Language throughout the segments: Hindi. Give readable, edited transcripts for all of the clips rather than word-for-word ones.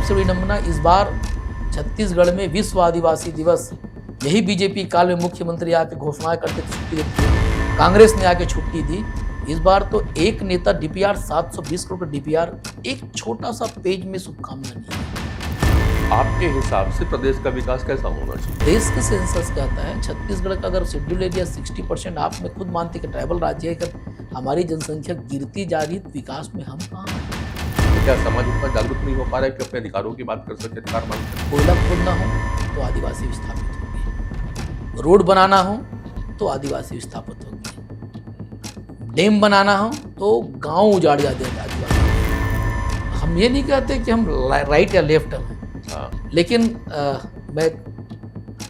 सबसे बड़ी नमूना इस बार छत्तीसगढ़ में विश्व आदिवासी दिवस, यही बीजेपी काल में मुख्यमंत्री आके घोषणाएं करते थे, छुट्टी देते थे, कांग्रेस ने आके छुट्टी दी। इस बार तो एक नेता डीपीआर 720 करोड़ का डीपीआर, एक छोटा सा पेज में शुभकामना नहीं है। आपके हिसाब से प्रदेश का विकास कैसा होना चाहिए? देश के सेंसस कहता है छत्तीसगढ़ का अगर शेड्यूल एरिया 60%, आप में खुद मानते कि ट्राइबल राज्य है, अगर हमारी जनसंख्या गिरती जा रही तो विकास में हम कहाँ हैं? तो क्या समाज उतना जागरूक नहीं हो पा रहा है कि अपने अधिकारों की बात कर सके, अधिकार मांग सके? कोयला खोदना हो तो आदिवासी विस्थापित होंगे, रोड बनाना हो तो आदिवासी विस्थापित होंगे, डैम बनाना हो तो गांव उजाड़ जा देगा आदिवासी। हम ये नहीं कहते कि हम राइट या लेफ्ट हैं, लेकिन मैं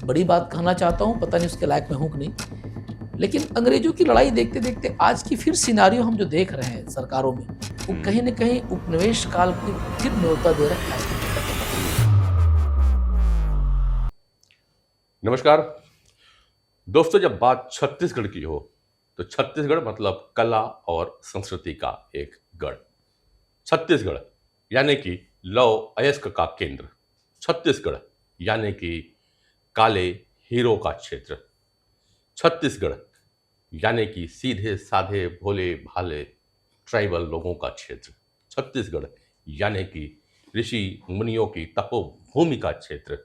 बड़ी बात कहना चाहता हूँ, पता नहीं उसके लायक मैं हूँ कि नहीं, लेकिन अंग्रेजों की लड़ाई देखते देखते आज की फिर सिनारियो हम जो देख रहे हैं सरकारों में, वो कहीं न कहीं उपनिवेश काल की फिर न्योता दे रहा है। नमस्कार दोस्तों, जब बात छत्तीसगढ़ की हो तो छत्तीसगढ़ मतलब कला और संस्कृति का एक गढ़। छत्तीसगढ़ यानी कि लौह अयस्क का केंद्र, छत्तीसगढ़ यानी कि काले हीरो का क्षेत्र, छत्तीसगढ़ यानी कि सीधे साधे भोले भाले ट्राइबल लोगों का क्षेत्र, छत्तीसगढ़ यानी कि ऋषि मुनियों की तपोभूमि का क्षेत्र,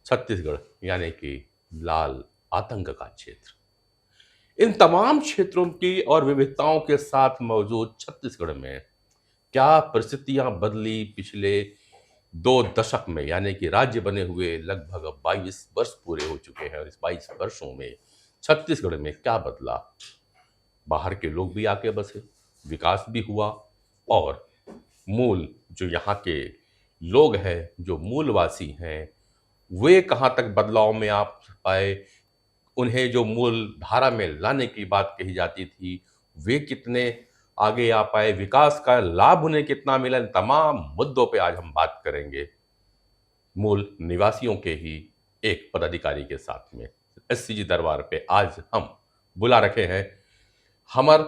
छत्तीसगढ़ यानी कि लाल आतंक का क्षेत्र। इन तमाम क्षेत्रों की और विविधताओं के साथ मौजूद छत्तीसगढ़ में क्या परिस्थितियां बदली पिछले 2 दशक में, यानी कि राज्य बने हुए लगभग 22 वर्ष पूरे हो चुके हैं, और इस 22 वर्षों में छत्तीसगढ़ में क्या बदला? बाहर के लोग भी आके बसे, विकास भी हुआ, और मूल जो यहाँ के लोग हैं, जो मूलवासी हैं, वे कहाँ तक बदलाव में आ पाए, उन्हें जो मूल धारा में लाने की बात कही जाती थी वे कितने आगे आ पाए, विकास का लाभ उन्हें कितना मिला, इन तमाम मुद्दों पे आज हम बात करेंगे मूल निवासियों के ही एक पदाधिकारी के साथ में। एससीजी दरबार पे आज हम बुला रखे हैं हमर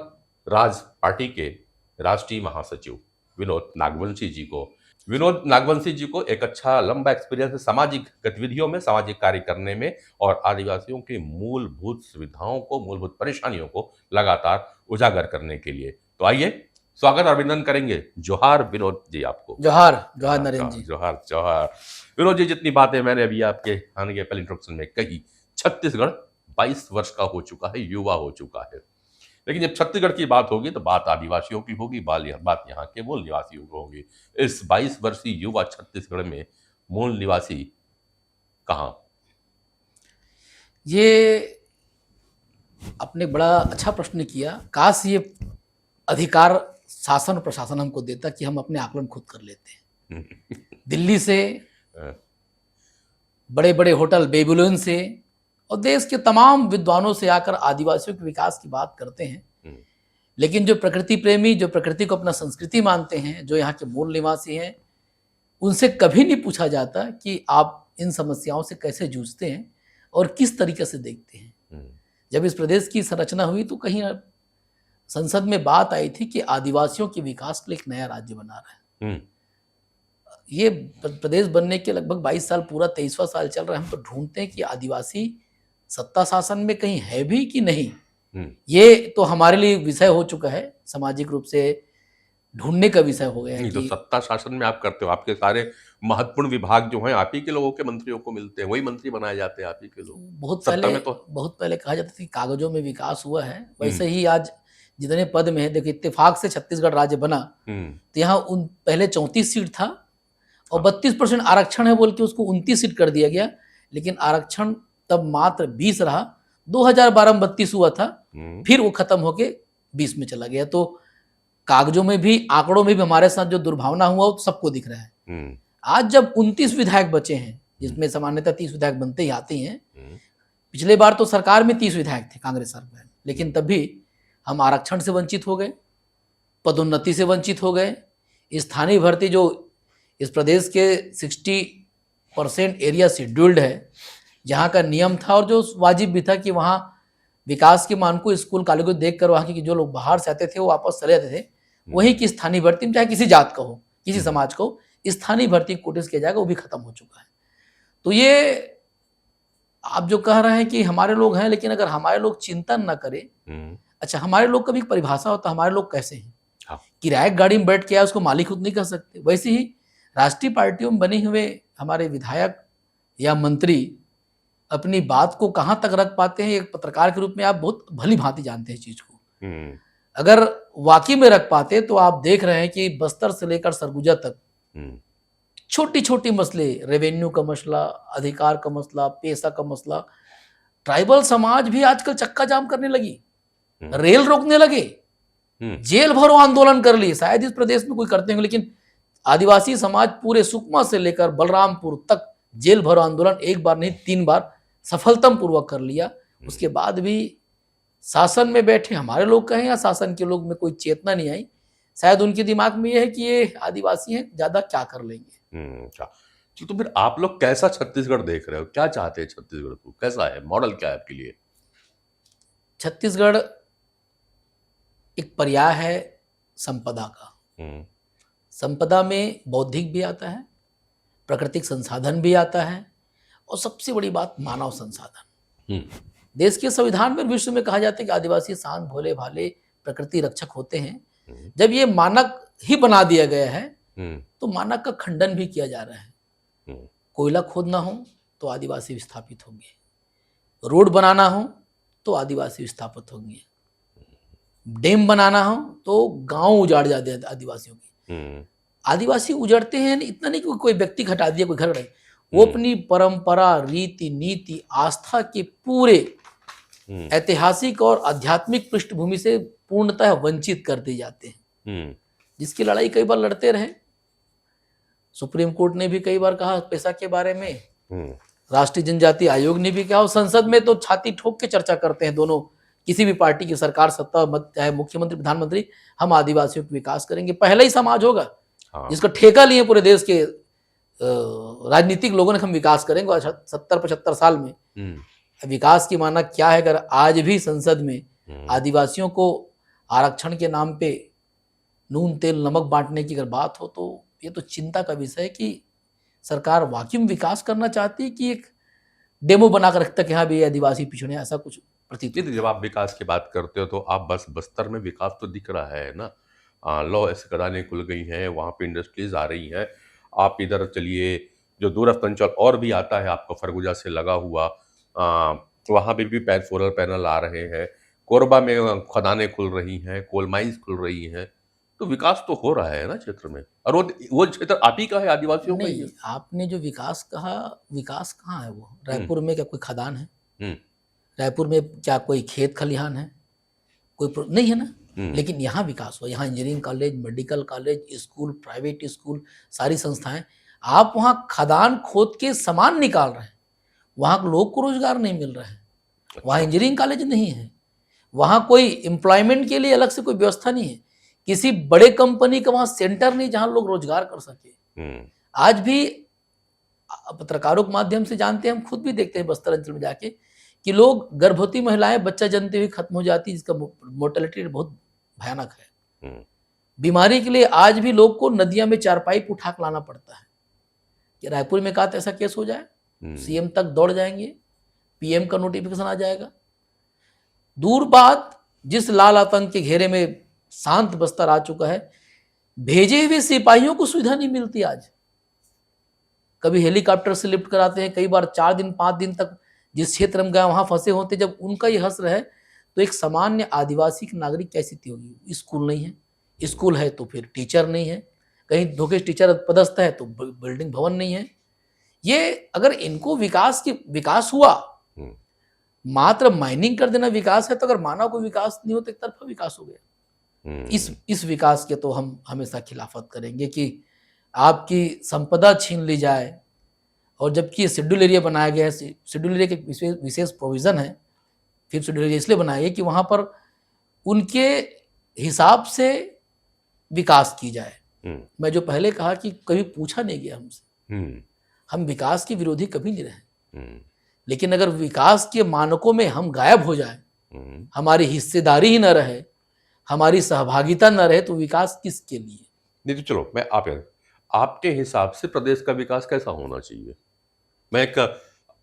राज पार्टी के राष्ट्रीय महासचिव विनोद नागवंशी जी को। विनोद नागवंशी जी को एक अच्छा लंबा एक्सपीरियंस है सामाजिक गतिविधियों में, सामाजिक कार्य करने में, और आदिवासियों की मूलभूत सुविधाओं को, मूलभूत परेशानियों को लगातार उजागर करने के लिए। तो आइए स्वागत और अभिनंदन करेंगे। जोहार विनोद जी आपको। जोहार जोहार नरेंद्र जी। जोहार जोहार विनोद जी, जितनी बातें मैंने अभी आपके आने के पहले इंट्रोडक्शन में कही, छत्तीसगढ़ 22 वर्ष का हो चुका है, युवा हो चुका है, लेकिन जब छत्तीसगढ़ की बात होगी तो बात आदिवासियों की होगी, बात यहाँ के मूल निवासियों की होगी। इस 22 वर्षीय युवा छत्तीसगढ़ में मूल निवासी कहाँ? ये आपने बड़ा अच्छा प्रश्न किया। काश ये अधिकार शासन और प्रशासन हमको देता कि हम अपने आकलन खुद कर लेते हैं। दिल्ली से, बड़े बड़े होटल बेबीलोन से और देश के तमाम विद्वानों से आकर आदिवासियों के विकास की बात करते हैं, लेकिन जो प्रकृति प्रेमी, जो प्रकृति को अपना संस्कृति मानते हैं, जो यहाँ के मूल निवासी हैं, उनसे कभी नहीं पूछा जाता कि आप इन समस्याओं से कैसे जूझते हैं और किस तरीके से देखते हैं। जब इस प्रदेश की संरचना हुई तो कहीं संसद में बात आई थी कि आदिवासियों के विकास के लिए एक नया राज्य बना रहा है। ये प्रदेश बनने के लगभग 22 साल, पूरा 23वां साल चल रहा है। हम तो ढूंढते हैं कि आदिवासी सत्ता शासन में कहीं है भी कि नहीं। ये तो हमारे लिए विषय हो चुका है, सामाजिक रूप से ढूंढने का विषय हो गया है। तो सत्ता शासन में आप करते हो, आपके सारे महत्वपूर्ण विभाग जो हैं आप ही के लोगों के मंत्रियों को मिलते हैं, वही मंत्री बनाए जाते हैं आप ही के लोग। बहुत पहले कहा जाता था कि कागजों में विकास हुआ है, वैसे ही आज जितने पद में है, देखिए इत्तेफाक से छत्तीसगढ़ राज्य बना तो यहाँ पहले 34 सीट था और 32% आरक्षण है बोल के उसको 29 सीट कर दिया गया, लेकिन आरक्षण तब मात्र 20 रहा। 2012 में 32 हुआ था, फिर वो खत्म होके 20 में चला गया। तो कागजों में भी, आंकड़ों में भी हमारे साथ जो दुर्भावना हुआ वो सबको दिख रहा है। आज जब 29 विधायक बचे हैं, जिसमें सामान्यतः 30 विधायक बनते ही आते हैं, पिछले बार तो सरकार में 30 विधायक थे कांग्रेस सरकार, लेकिन तब भी हम आरक्षण से वंचित हो गए, पदोन्नति से वंचित हो गए। स्थानीय भर्ती जो इस प्रदेश के 60% एरिया शेड्यूल्ड है, जहाँ का नियम था और जो वाजिब भी था कि वहाँ विकास के मानकों, स्कूल कॉलेज को देख कर वहाँ के जो लोग बाहर से आते थे वो वापस चले जाते थे, वहीं की स्थानीय भर्ती में चाहे किसी जात का हो, किसी समाज को, स्थानीय भर्ती कोटे से किया जाएगा, वो भी खत्म हो चुका है। तो ये आप जो कह रहे हैं कि हमारे लोग हैं, लेकिन अगर हमारे लोग चिंतन ना करें, अच्छा हमारे लोग कभी परिभाषा होता है हमारे लोग कैसे हैं, हाँ। किराए गाड़ी में बैठ के आया उसको मालिक खुद नहीं कह सकते। वैसे ही राष्ट्रीय पार्टियों में बने हुए हमारे विधायक या मंत्री अपनी बात को कहाँ तक रख पाते हैं, एक पत्रकार के रूप में आप बहुत भली भांति जानते हैं चीज को। अगर वाकई में रख पाते तो आप देख रहे हैं कि बस्तर से लेकर सरगुजा तक छोटी छोटी मसले, रेवेन्यू का मसला, अधिकार का मसला, पैसा का मसला, ट्राइबल समाज भी आजकल चक्का जाम करने लगी, रेल रोकने लगे, जेल भरो आंदोलन कर लिए। शायद इस प्रदेश में कोई करते होंगे, लेकिन आदिवासी समाज पूरे सुकमा से लेकर बलरामपुर तक जेल भरो आंदोलन एक बार नहीं 3 बार सफलतम पूर्वक कर लिया। उसके बाद भी शासन में बैठे हमारे लोग कहें या शासन के लोग में कोई चेतना नहीं आई। शायद उनके दिमाग में यह है कि ये आदिवासी हैं, ज्यादा क्या कर लेंगे। तो फिर आप लोग कैसा छत्तीसगढ़ देख रहे हो, क्या चाहते हैं छत्तीसगढ़ को, कैसा है, मॉडल क्या है आपके लिए? छत्तीसगढ़ एक पर्याय है संपदा का। संपदा में बौद्धिक भी आता है, प्राकृतिक संसाधन भी आता है, और सबसे बड़ी बात मानव संसाधन। देश के संविधान में, विश्व में कहा जाता है कि आदिवासी शांत, भोले भाले, प्रकृति रक्षक होते हैं। जब ये मानक ही बना दिया गया है तो मानक का खंडन भी किया जा रहा है। कोयला खोदना हो तो आदिवासी विस्थापित होंगे, रोड बनाना हो तो आदिवासी विस्थापित होंगे, डैम बनाना हो तो गांव उजाड़ जाते हैं आदिवासियों की। आदिवासी उजड़ते हैं इतना नहीं कि कोई व्यक्ति हटा दिया, कोई घर गए, वो अपनी परंपरा, रीति नीति, आस्था के पूरे ऐतिहासिक और आध्यात्मिक पृष्ठभूमि से पूर्णतः वंचित कर दिए जाते हैं, जिसकी लड़ाई कई बार लड़ते रहे। सुप्रीम कोर्ट ने भी कई बार कहा पैसा के बारे में, राष्ट्रीय जनजाति आयोग ने भी कहा, और संसद में तो छाती ठोक के चर्चा करते हैं दोनों, किसी भी पार्टी की सरकार सत्ता चाहे मुख्यमंत्री प्रधानमंत्री, हम आदिवासियों का विकास करेंगे। पहला ही समाज होगा जिसका ठेका लिए पूरे देश के राजनीतिक लोगों ने, हम विकास करेंगे। और 70-75 साल में विकास की मानक क्या है? अगर आज भी संसद में आदिवासियों को आरक्षण के नाम पे नून तेल नमक बांटने की अगर बात हो तो ये तो चिंता का विषय है कि सरकार वाकई में विकास करना चाहती है कि एक डेमो बनाकर रखता है कि हाँ भी आदिवासी पिछड़े, ऐसा कुछ प्रतीत। जब आप विकास की बात करते हो तो आप बस बस्तर में विकास तो दिख रहा है ना, लॉ ऐसी खदानें खुल गई हैं, वहाँ पे इंडस्ट्रीज आ रही हैं। आप इधर चलिए, जो दूरस्थ अंचल और भी आता है आपको, सरगुजा से लगा हुआ, वहाँ पे भी सोलर पैनल आ रहे हैं, कोरबा में खदानें खुल रही हैं, कोल माइंस खुल रही हैं, तो विकास तो हो रहा है ना क्षेत्र में। और वो क्षेत्र आप ही का है, आदिवासियों का ही है। आपने जो विकास कहा, विकास कहाँ है? वो रायपुर में क्या कोई खदान है? रायपुर में क्या कोई खेत खलिहान है? कोई नहीं है ना। लेकिन यहाँ विकास हुआ, यहाँ engineering college, medical college, school, private school, सारी संस्थाएं। आप वहाँ खदान खोद के सामान निकाल रहे हैं, वहाँ लोग को रोजगार नहीं मिल रहा है, वहाँ इंजीनियरिंग कॉलेज नहीं है, वहाँ कोई एम्प्लॉयमेंट के लिए अलग से कोई व्यवस्था नहीं है, किसी बड़े कंपनी का वहाँ सेंटर नहीं जहाँ लोग रोजगार कर सके। आज भी पत्रकारों के माध्यम से जानते हैं, हम खुद भी देखते हैं बस्तर अंचल में जाके कि लोग, गर्भवती महिलाएं बच्चा जन्मते हुए खत्म हो जाती है, जिसका मोर्टेलिटी बहुत भयानक है। बीमारी के लिए आज भी लोग को नदियां में चारपाई उठा कर लाना पड़ता है। कि रायपुर में कहा ऐसा केस हो जाए, सीएम तक दौड़ जाएंगे, पीएम का नोटिफिकेशन आ जाएगा। दूर बात, जिस लाल आतंक के घेरे में शांत बस्तर आ चुका है, भेजे हुए सिपाहियों को सुविधा नहीं मिलती। आज कभी हेलीकॉप्टर से लिफ्ट कराते हैं, कई बार 4 दिन 5 दिन तक जिस क्षेत्र में गए वहां फंसे होते। जब उनका ये हश्र है तो एक सामान्य आदिवासी नागरिक की स्थिति होगी। स्कूल नहीं है, स्कूल है तो फिर टीचर नहीं है, कहीं धोखे टीचर पदस्थ है तो बिल्डिंग भवन नहीं है। ये अगर इनको विकास हुआ, मात्र माइनिंग कर देना विकास है, तो अगर मानव को विकास नहीं होता, एक तरफा विकास हो गया। इस विकास के तो हम हमेशा खिलाफत करेंगे कि आपकी संपदा छीन ली जाए। और जबकि शेड्यूल एरिया बनाया गया है, शेड्यूल एरिया के विशेष प्रोविजन है, फिर शेड्यूल एरिया इसलिए बनाया गया कि वहां पर उनके हिसाब से विकास की जाए। मैं जो पहले कहा कि कभी पूछा नहीं गया हमसे, हम विकास के विरोधी कभी नहीं रहे, लेकिन अगर विकास के मानकों में हम गायब हो जाए, हमारी हिस्सेदारी ही न रहे, हमारी सहभागिता न रहे, तो विकास किसके लिए? नहीं तो चलो, मैं आपके हिसाब से प्रदेश का विकास कैसा होना चाहिए? मैं एक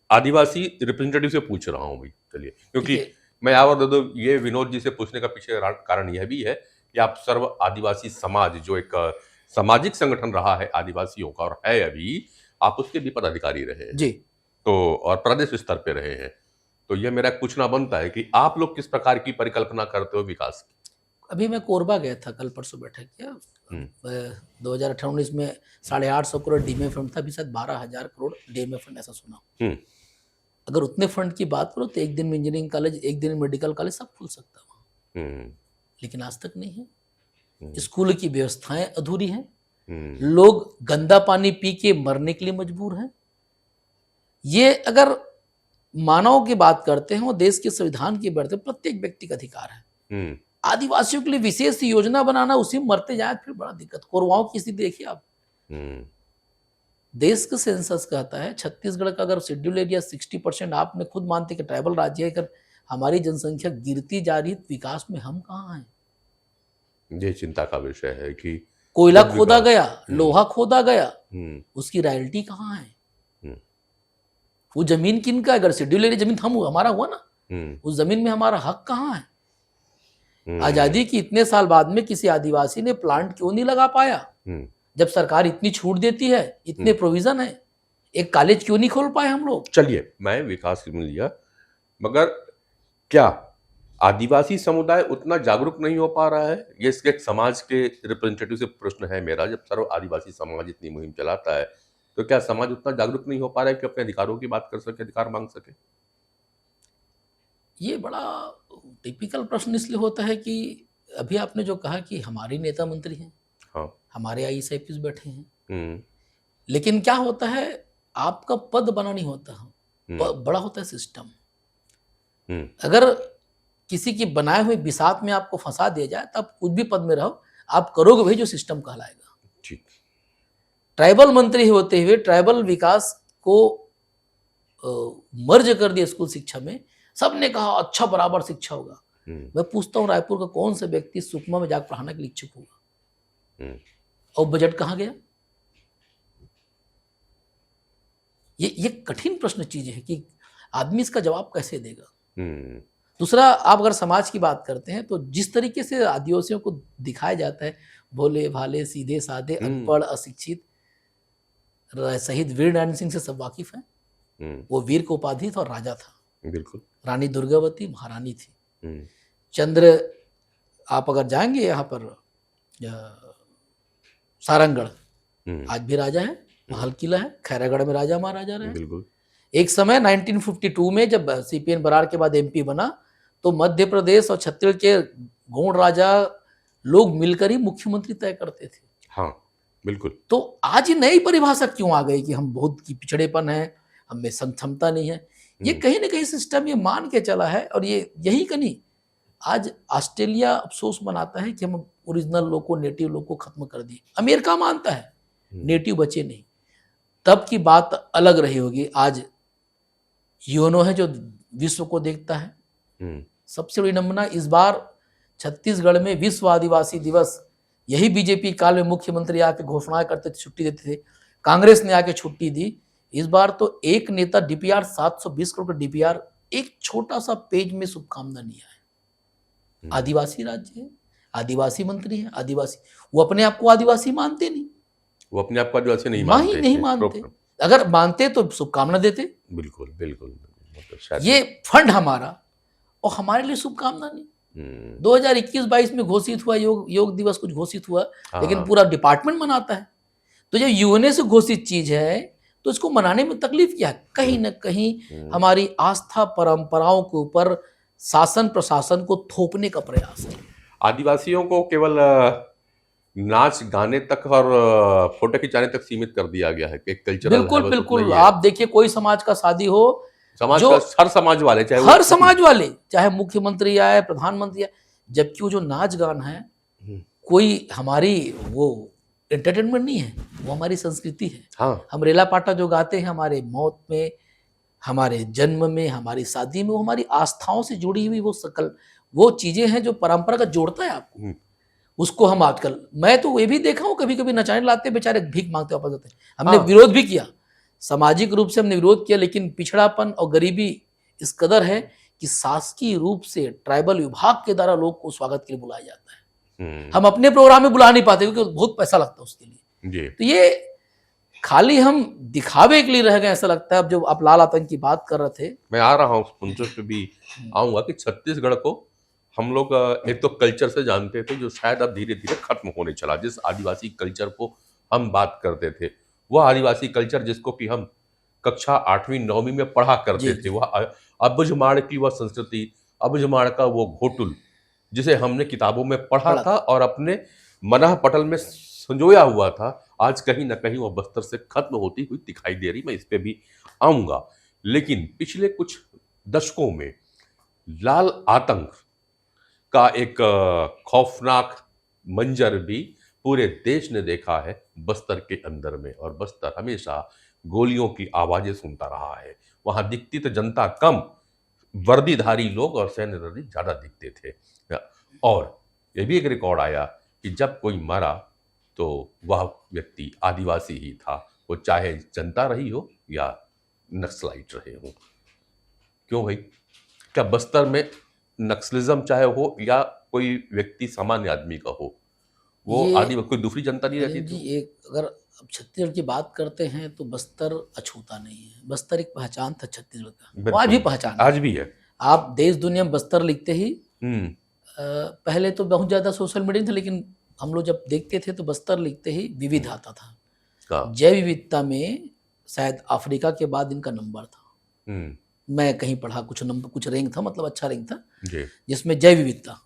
आदिवासी रिप्रेजेंटेटिव से पूछ रहा हूँ भाई, चलिए, क्योंकि मैं और दो ये विनोद जी से पूछने का पीछे कारण यह भी है कि आप सर्व आदिवासी समाज, जो एक सामाजिक संगठन रहा है आदिवासियों का और है अभी, आप उसके भी पदाधिकारी रहे हैं जी। तो, और प्रदेश स्तर पे रहे हैं, तो यह मेरा पूछना बनता है कि आप लोग किस प्रकार की परिकल्पना करते हो विकास की? अभी मैं कोरबा गया था, कल परसों बैठक किया। 2018-19 में 850 करोड़ डीमे फंड था, अभी शायद 12,000 करोड़ डीमे फंड, ऐसा सुना। अगर उतने फंड की बात करो तो एक दिन में इंजीनियरिंग कॉलेज, एक दिन में मेडिकल कॉलेज सब खुल सकता है, लेकिन आज तक नहीं है। स्कूल की व्यवस्थाएं अधूरी हैं, लोग गंदा पानी पी के मरने के लिए मजबूर हैं। ये अगर मानव की बात करते हैं, वो देश के संविधान की बढ़ते, प्रत्येक व्यक्ति का अधिकार है। आदिवासियों के लिए विशेष योजना बनाना, उसी में मरते जाए फिर बड़ा दिक्कत। कोरवाओं की स्थिति देखिए आप। देश का सेंसस कहता है छत्तीसगढ़ का अगर शेड्यूल एरिया 60%, आपने खुद मानते कि ट्राइबल राज्य है, अगर हमारी जनसंख्या गिरती जा रही, विकास में हम कहाँ हैं? ये चिंता का विषय है कि कोयला खोदा गया, लोहा खोदा गया, उसकी रॉयल्टी कहाँ है? वो जमीन किन का? अगर शेड्यूल एरिया जमीन हमारा हुआ ना, उस जमीन में हमारा हक कहाँ है? आजादी की इतने साल बाद में किसी आदिवासी ने प्लांट क्यों नहीं लगा पाया? जब सरकार इतनी छूट देती है, इतने प्रोविजन है, एक कॉलेज क्यों नहीं खोल पाए हम लोग? चलिए, मैं विकास में लिया, मगर क्या आदिवासी समुदाय उतना जागरूक नहीं हो पा रहा है? ये इसके एक समाज के रिप्रेजेंटेटिव से प्रश्न है मेरा। जब सर्व आदिवासी समाज इतनी मुहिम चलाता है, तो क्या समाज उतना जागरूक नहीं हो पा रहा है कि अपने अधिकारों की बात कर सके, अधिकार मांग सके? ये बड़ा टिपिकल प्रश्न इसलिए होता है कि अभी आपने जो कहा कि हमारे नेता मंत्री हैं, हाँ, हमारे IAS बैठे हैं, लेकिन क्या होता है, आपका पद बना नहीं होता, बड़ा होता है सिस्टम। अगर किसी की बनाए हुए बिसात में आपको फंसा दिया जाए, तब कुछ भी पद में रहो, आप करोगे वही जो सिस्टम कहलाएगा। ठीक। ट्राइबल मंत्री होते हुए ट्राइबल विकास को मर्ज कर दिया स्कूल शिक्षा में। सबने कहा अच्छा बराबर शिक्षा होगा। मैं पूछता हूँ, रायपुर का कौन सा व्यक्ति सुकमा में जाकर पढ़ाने के लिए इच्छुक होगा? और बजट कहाँ गया? ये कठिन प्रश्न चीज है कि आदमी इसका जवाब कैसे देगा। दूसरा, आप अगर समाज की बात करते हैं तो जिस तरीके से आदिवासियों को दिखाया जाता है, भोले भाले सीधे साधे, अनपढ़ अशिक्षित, शहीद वीर नारायण सिंह से सब वाकिफ हैं। वो वीर को उपाधि था और राजा था, बिल्कुल। रानी दुर्गावती महारानी थी। चंद्र, आप अगर जाएंगे यहाँ पर सारंगगढ़, आज भी राजा है, महल किला है, खैरागढ़ में राजा महाराजा रहे। बिल्कुल। एक समय 1952 में जब CPN बरार के बाद MP बना, तो मध्य प्रदेश और छत्तीसगढ़ के गौड़ राजा लोग मिलकर ही मुख्यमंत्री तय करते थे। हाँ, बिल्कुल। तो आज ये नई परिभाषा क्यों आ गई कि हम बहुत की पिछड़ेपन है, हमें क्षमता नहीं है? ये कहीं ना कहीं सिस्टम ये मान के चला है, और ये यही कहीं आज ऑस्ट्रेलिया अफसोस मनाता है कि हम ओरिजिनल लोग को, नेटिव लोग को खत्म कर दिए। अमेरिका मानता है नेटिव बचे नहीं। तब की बात अलग रही होगी। आज यूएनओ है जो विश्व को देखता है। सबसे बड़ी नमूना इस बार छत्तीसगढ़ में विश्व आदिवासी दिवस, यही बीजेपी काल में मुख्यमंत्री आके घोषणाएं करते थे, छुट्टी देते थे, कांग्रेस ने आके छुट्टी दी। इस बार तो एक नेता DPR 720 करोड़ का DPR, एक छोटा सा पेज में शुभकामना नहीं आया। आदिवासी राज्य है, आदिवासी मंत्री है, आदिवासी, वो अपने आप को आदिवासी मानते नहीं, वो अपने आप को आदिवासी नहीं मानते। अगर मानते तो शुभकामना देते। बिल्कुल बिल्कुल। ये फंड हमारा, और हमारे लिए शुभकामना नहीं। 2021-22 में घोषित हुआ योग दिवस, कुछ घोषित हुआ, लेकिन पूरा डिपार्टमेंट मनाता है। तो जब यूएनए से घोषित चीज है तो इसको मनाने में तकलीफ क्या है? कहीं ना कहीं हमारी आस्था परंपराओं के ऊपर शासन प्रशासन को थोपने का प्रयास है। आदिवासियों को केवल नाच गाने तक और फोटो खिंचाने तक सीमित कर दिया गया है, एक कल्चरल। बिल्कुल बिल्कुल। आप देखिए, कोई समाज का शादी हो, समाज का हर समाज वाले, चाहे हर समाज वाले, चाहे मुख्यमंत्री आए, प्रधानमंत्री आए, जबकि वो जो नाच गान है कोई हमारी वो एंटरटेनमेंट नहीं है, वो हमारी संस्कृति है। हाँ। हम रेला पाटा जो गाते हैं, हमारे मौत में, हमारे जन्म में, हमारी शादी में, वो हमारी आस्थाओं से जुड़ी हुई वो चीजें हैं जो परंपरा का जोड़ता है आपको। उसको हम आजकल, मैं तो ये भी देखा हूँ कभी कभी नचाने लाते बेचारे भीख मांगते वापस आते हैं। हमने हाँ। विरोध भी किया, सामाजिक रूप से हमने विरोध किया, लेकिन पिछड़ापन और गरीबी इस कदर है कि शासकीय रूप से ट्राइबल विभाग के द्वारा लोग को स्वागत के लिए बुलाया जाता है। हम अपने प्रोग्राम में बुला नहीं पाते क्योंकि बहुत पैसा लगता है उसके लिए। तो ये खाली हम दिखावे के लिए रह गए ऐसा लगता है। अब जो आप लाल आतंक की बात कर रहे थे, मैं आ रहा हूँ उन पे भी आऊंगा कि छत्तीसगढ़ को हम लोग एक तो कल्चर से जानते थे जो शायद अब धीरे धीरे खत्म होने चला। जिस आदिवासी कल्चर को हम बात करते थे, वह आदिवासी कल्चर जिसको कि हम कक्षा 8वीं 9वीं में पढ़ा करते थे, वह अबुझमाड़ की वह संस्कृति, अबुझमाड़ का वो घोटुल जिसे हमने किताबों में पढ़ा था और अपने मनाह पटल में संजोया हुआ था, आज कहीं ना कहीं वह बस्तर से खत्म होती हुई दिखाई दे रही। मैं इस पे भी आऊंगा। लेकिन पिछले कुछ दशकों में लाल आतंक का एक खौफनाक मंजर भी पूरे देश ने देखा है बस्तर के अंदर में। और बस्तर हमेशा गोलियों की आवाजें सुनता रहा है। वहां दिखती तो जनता कम, वर्दीधारी लोग और सैन्यधारी ज्यादा दिखते थे। और यह भी एक रिकॉर्ड आया कि जब कोई मरा तो वह व्यक्ति आदिवासी ही था, वो चाहे जनता रही हो या नक्सलाइट रहे हो। क्यों भाई? क्या बस्तर में नक्सलिज्म चाहे हो या कोई व्यक्ति सामान्य आदमी का हो, वो कोई दूसरी जनता नहीं रहती थी? एक अगर अब छत्तीसगढ़ की बात करते हैं तो बस्तर अछूता नहीं है। बस्तर एक पहचान था छत्तीसगढ़ का, वो आज भी पहचान है। आज भी है। आप देश दुनिया में बस्तर लिखते ही पहले तो बहुत ज्यादा सोशल मीडिया था, लेकिन हम लोग जब देखते थे तो बस्तर लिखते ही विविध आता था। जैव विविधता में शायद अफ्रीका के बाद इनका नंबर था। मैं कहीं पढ़ा, कुछ रैंक था, मतलब अच्छा रैंक था, जिसमें जैव विविधता,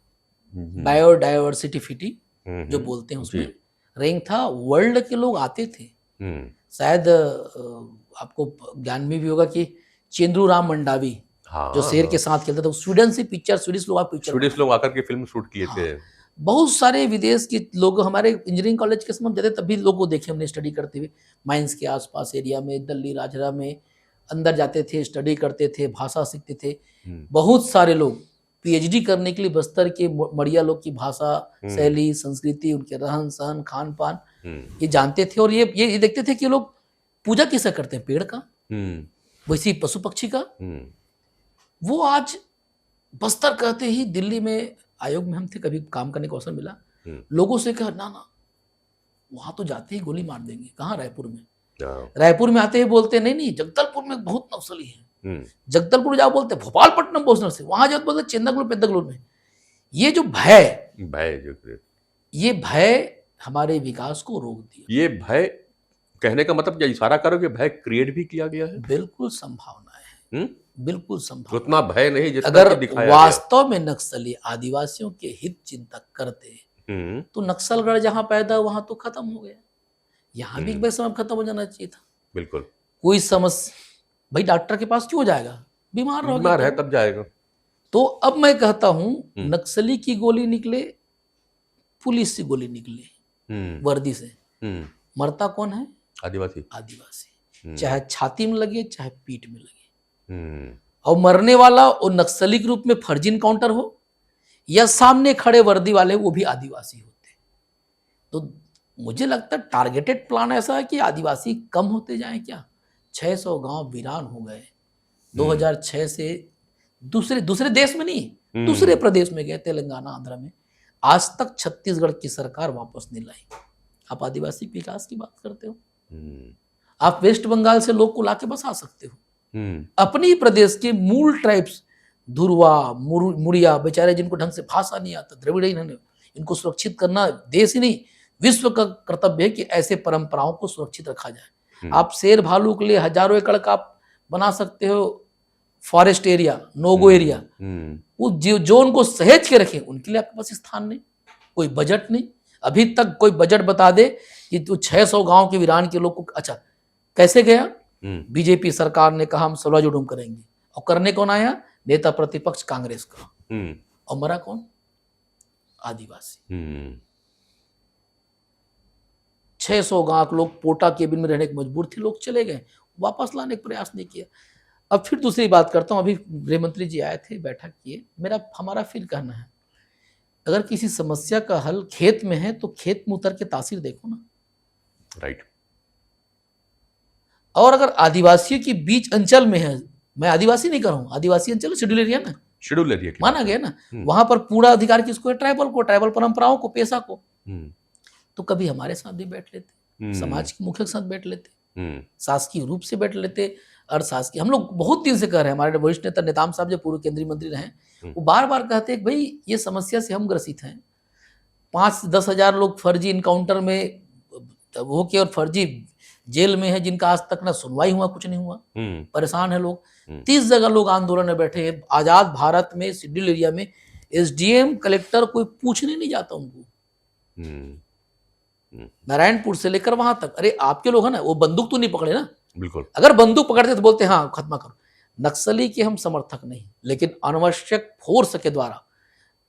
बायोडाइवर्सिटी जो बोलते हैं, उसमें रैंक था। वर्ल्ड के लोग आते थे। शायद आपको ज्ञान में भी होगा कि चेंद्रू राम मंडावी, जो शेर के साथ खेलता था, स्वीडन से स्वीडिश लोग आकर के फिल्म शूट किए थे। बहुत सारे विदेश के लोग हमारे इंजीनियरिंग कॉलेज के समय जाते, तभी लोगों को देखे हमने स्टडी करते हुए। माइंस के आसपास एरिया में, दिल्ली राजरा में अंदर जाते थे, स्टडी करते थे, भाषा सीखते थे। बहुत सारे लोग पीएचडी करने के लिए बस्तर के मड़िया लोग की भाषा, शैली, संस्कृति, उनके रहन सहन, खान पान ये जानते थे। और ये देखते थे कि लोग पूजा किसा करते हैं, पेड़ का, वैसी पशु पक्षी का। वो आज बस्तर कहते ही, दिल्ली में आयोग में हम थे, कभी काम करने का अवसर मिला, लोगों से कहा ना वहां तो जाते ही गोली मार देंगे। कहाँ? रायपुर में आते ही बोलते नहीं जगदलपुर में बहुत नक्सली है। जगदलपुर जाओ बोलते भोपालपट्टनम बहुत से, वहां जाओ बोलते चेंदगलुर पेंदगलुर में। ये जो ये भय हमारे विकास को रोक दिया। ये भय कहने का मतलब क्या इशारा करो कि भय क्रिएट भी किया गया है? बिल्कुल संभावना है। बिल्कुल संभावना। उतना भय नहीं जितना अगर वास्तव में नक्सली आदिवासियों के हित चिंतक करते तो नक्सलगढ़ जहां पैदा वहां तो खत्म हो गया। यहाँ भी एक बार समय खत्म हो जाना चाहिए था। बिल्कुल। कोई समस्या, भाई डॉक्टर के पास क्यों जाएगा? बीमार है तब जाएगा। तो अब मैं कहता हूं, नक्सली की गोली निकले, पुलिस की गोली निकले, वर्दी से, मरता कौन है? आदिवासी। चाहे छाती में लगे, चाहे पीठ में लगे। और मरने वाला वो नक्सली के रूप में फर्जी इनकाउंटर हो या सामने खड़े वर्दी वाले वो भी आदिवासी होते। तो मुझे लगता है टारगेटेड प्लान ऐसा है कि आदिवासी कम होते जाएं क्या? 600 गांव वीरान हो गए 2006 से। दूसरे देश में नहीं, दूसरे प्रदेश में गए, तेलंगाना, आंध्र में। आज तक छत्तीसगढ़ की सरकार वापस नहीं लाई। आप आदिवासी विकास की बात करते हो? आप वेस्ट बंगाल से लोग को लाके बसा सकते हो। अपनी प्रदेश के मूल ट्राइब्स, धुरवा, मुड़िया, बेचारे जिनको ढंग से भाषा नहीं आता, द्रविड़, इनको सुरक्षित करना देश ही नहीं विश्व का कर्तव्य है कि ऐसे परंपराओं को सुरक्षित रखा जाए। आप शेर भालू के लिए हजारों एकड़ का आप बना सकते हो फॉरेस्ट एरिया, नोगो एरिया, वो जो उनको सहेज के रखें, उनके लिए आपके पास स्थान नहीं, कोई बजट नहीं। अभी तक कोई बजट बता दे कि तो 600 गांव के वीरान के लोग को, अच्छा कैसे गया? बीजेपी सरकार ने कहा हम सलवा जुडूम करेंगे, और करने कौन आया? नेता प्रतिपक्ष कांग्रेस का। और मरा कौन? आदिवासी। 600 गांव के लोग पोटा केबिन में रहने की मजबूर थे, लोग चले गए, वापस लाने का प्रयास नहीं किया। अब फिर दूसरी बात करता हूं, अभी गृह मंत्री जी आए थे, बैठक किए, हमारा फिर कहना है अगर किसी समस्या का हल खेत में है तो खेत में उतर के तासीर देखो ना। राइट। और अगर आदिवासियों के बीच अंचल में है, मैं आदिवासी नहीं कर रहा हूं, आदिवासी अंचल शेड्यूल एरिया में शेड्यूल एरिया की माना गया ना, वहां पर पूरा अधिकार किसको है? ट्राइबल को, ट्राइबल परंपराओं को, पेशा को। तो कभी हमारे साथ भी बैठ लेते, समाज के मुखिया के साथ बैठ लेते, शासकीय रूप से बैठ लेते, अशासकीय। हम लोग बहुत दिन से कह रहे हैं, हमारे वरिष्ठ नेता नेताम साहब जो पूर्व केंद्रीय मंत्री रहे, वो बार बार कहते हैं कि भाई ये समस्या से हम ग्रसित हैं। 5 से 10 हजार लोग फर्जी इनकाउंटर में हो के और फर्जी जेल में है, जिनका आज तक ना सुनवाई हुआ, कुछ नहीं हुआ, परेशान है लोग। 30 जगह लोग आंदोलन में बैठे हैं। आजाद भारत में शेड्यूल एरिया में एसडीएम कलेक्टर कोई पूछने नहीं जाता उनको, नारायणपुर से लेकर वहां तक। अरे आपके लोग है ना, वो बंदूक तो नहीं पकड़े ना, बिल्कुल। अगर बंदूक पकड़ते तो बोलते हाँ खत्मा करो। नक्सली के हम समर्थक नहीं, लेकिन अनावश्यक फोर्स के द्वारा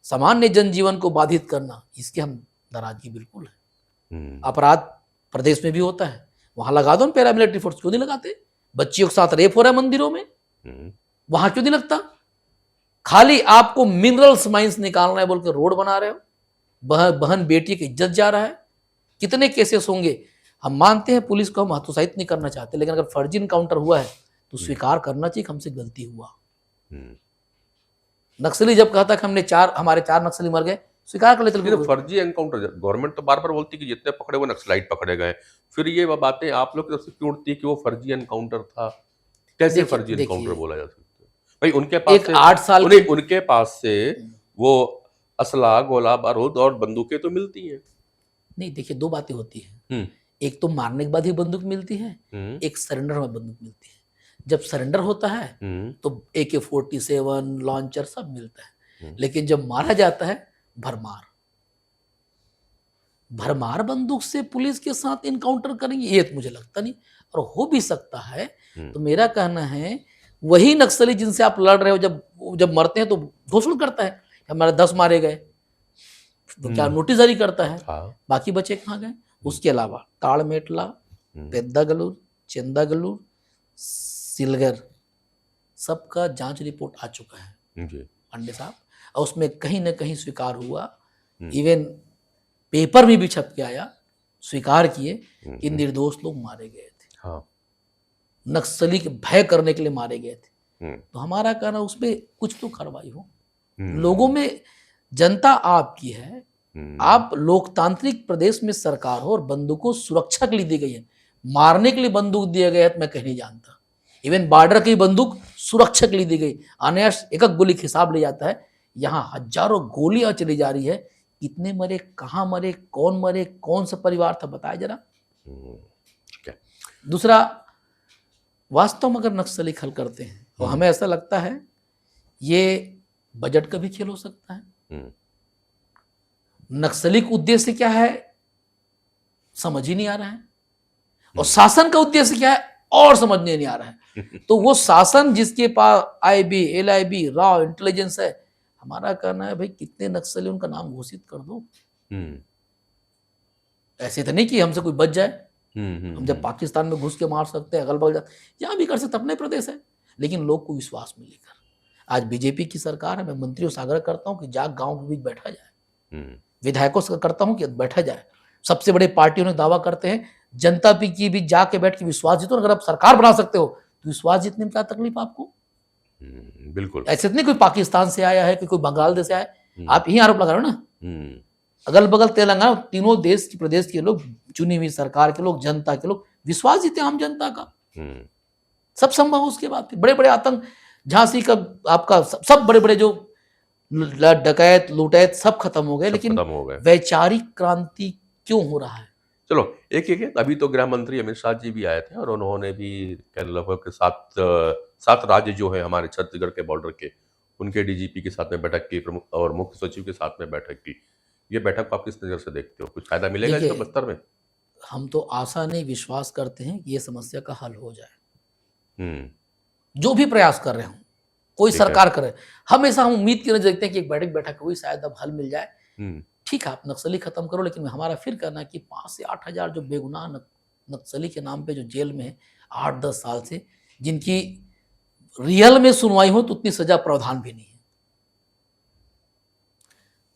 सामान्य जनजीवन को बाधित करना, इसके हम नाराजगी बिल्कुल है। अपराध प्रदेश में भी होता है, वहां लगा दो पैरामिलिट्री फोर्स, क्यों नहीं लगाते? बच्चियों के साथ रेप हो रहा है मंदिरों में, वहां क्यों नहीं लगता? खाली आपको मिनरल्स माइंस निकालना है बोल के रोड बना रहे हो, बहन बेटी की इज्जत जा रहा है। कितने केसेस होंगे? हम मानते हैं पुलिस को हम हतोत्साहित नहीं करना चाहते, लेकिन अगर फर्जी इनकाउंटर हुआ है तो स्वीकार करना चाहिए कि हमसे गलती हुआ। नक्सली जब कहता है कि हमारे 4 नक्सली मर गए, स्वीकार कर लेते। फर्जी एनकाउंटर, गवर्नमेंट तो बार बार बोलती कि जितने पकड़े वो नक्सलाइट पकड़े गए, फिर ये बातें आप लोग की तरफ से क्यों उठती है कि वो फर्जी एनकाउंटर था? कैसे फर्जी एनकाउंटर बोला जा सकता है भाई? उनके पास एक 8 साल उनके पास से वो असला, गोला बारूद और बंदूकें तो मिलती हैं। नहीं, देखिए 2 बातें होती हैं। एक तो मारने के बाद ही बंदूक मिलती है, एक सरेंडर में बंदूक मिलती है। जब सरेंडर होता है तो AK-47 लॉन्चर सब मिलता है, लेकिन जब मारा जाता है भरमार बंदूक से पुलिस के साथ इनकाउंटर करेंगे, ये तो मुझे लगता नहीं। और हो भी सकता है तो मेरा कहना है वही नक्सली जिनसे आप लड़ रहे हो, जब मरते हैं तो घोषणा करता है हमारे 10 मारे गए, तो क्या नोटिस जारी करता है, बाकी बचे कहाँ गए? उसके अलावा ताड़मेटला, पेद्दागलूर, चेंदागलूर, सिलगर, सबका जांच रिपोर्ट आ चुका है पांडे साहब, और उसमें कहीं ना कहीं स्वीकार हुआ, इवन पेपर में भी छप के आया, स्वीकार किए कि निर्दोष लोग मारे गए थे, नक्सली के भय करने के लिए मारे गए थे। तो हमारा कहना उसमें कुछ तो कार्रवाई हो। लोगों में जनता आपकी है, आप लोकतांत्रिक प्रदेश में सरकार हो और बंदूकों सुरक्षा के लिए दी गई है, मारने के लिए बंदूक दिया गया है मैं कहीं नहीं जानता। इवन बॉर्डर की बंदूक सुरक्षा के लिए दी गई, अनायास एक गोली के हिसाब ले जाता है, यहाँ हजारों गोलियां चली जा रही है। कितने मरे, कहाँ मरे, कौन सा परिवार था, बताया जरा। दूसरा, वास्तव में अगर नक्सली हल करते हैं तो हमें ऐसा लगता है ये बजट का भी खेल हो सकता है। नक्सली का उद्देश्य क्या है समझ ही नहीं आ रहा है, और शासन का उद्देश्य क्या है और समझ नहीं आ रहा है। तो वो शासन जिसके पास IB, LIB, रॉ इंटेलिजेंस है, हमारा कहना है भाई कितने नक्सली उनका नाम घोषित कर दो। ऐसे तो नहीं कि हमसे कोई बच जाए, हम जब पाकिस्तान में घुस के मार सकते हैं, अगल बगल यहाँ भी कर सकते, अपने प्रदेश है, लेकिन लोग को विश्वास मिलेगा। आज बीजेपी की सरकार है, मैं मंत्रियों से आग्रह करता हूँ कि जाग गांव के बीच बैठा जाए, विधायकों से करता हूँ कि बैठा जाए। सबसे बड़े पार्टियों ने दावा करते हैं जनता की भी जाके बैठ के विश्वास जीतो। अगर आप सरकार बना सकते हो तो विश्वास जीतने में क्या तकलीफ आपको? बिल्कुल। ऐसे नहीं कोई पाकिस्तान से आया है कि कोई बांग्लादेश से आया है, आप यही आरोप लगा रहे हो ना। अगल बगल तेलंगाना, तीनों देश की प्रदेश के लोग, चुनी हुई सरकार के लोग, जनता के लोग, विश्वास जीते आम जनता का, सब संभव। उसके बाद बड़े बड़े आतंक, झांसी का आपका सब बड़े बड़े जो डकैत लुटैत सब खत्म हो गए, लेकिन वैचारिक क्रांति क्यों हो रहा है? चलो एक अभी तो गृह मंत्री अमित शाह जी भी आए थे और उन्होंने भी लगभग के 7 राज्य जो है हमारे छत्तीसगढ़ के बॉर्डर के, उनके DGP के साथ में बैठक की, प्रमुख और मुख्य सचिव के साथ में बैठक की। ये बैठक आप किस नजर से देखते हो? कुछ फायदा मिलेगा इसका बस्तर में? हम तो आशा नहीं, विश्वास करते हैं कि ये समस्या का हल हो जाए। जो भी प्रयास कर रहे हो, कोई सरकार करे, हमेशा हम उम्मीद की नजर देखते हैं कि एक बैठक हुई, शायद अब हल मिल जाए। ठीक है, आप नक्सली खत्म करो, लेकिन हमारा फिर कहना है कि 5 से 8 हजार जो बेगुनाह नक्सली के नाम पे जो जेल में है 8-10 साल से, जिनकी रियल में सुनवाई हो तो उतनी सजा प्रावधान भी नहीं है।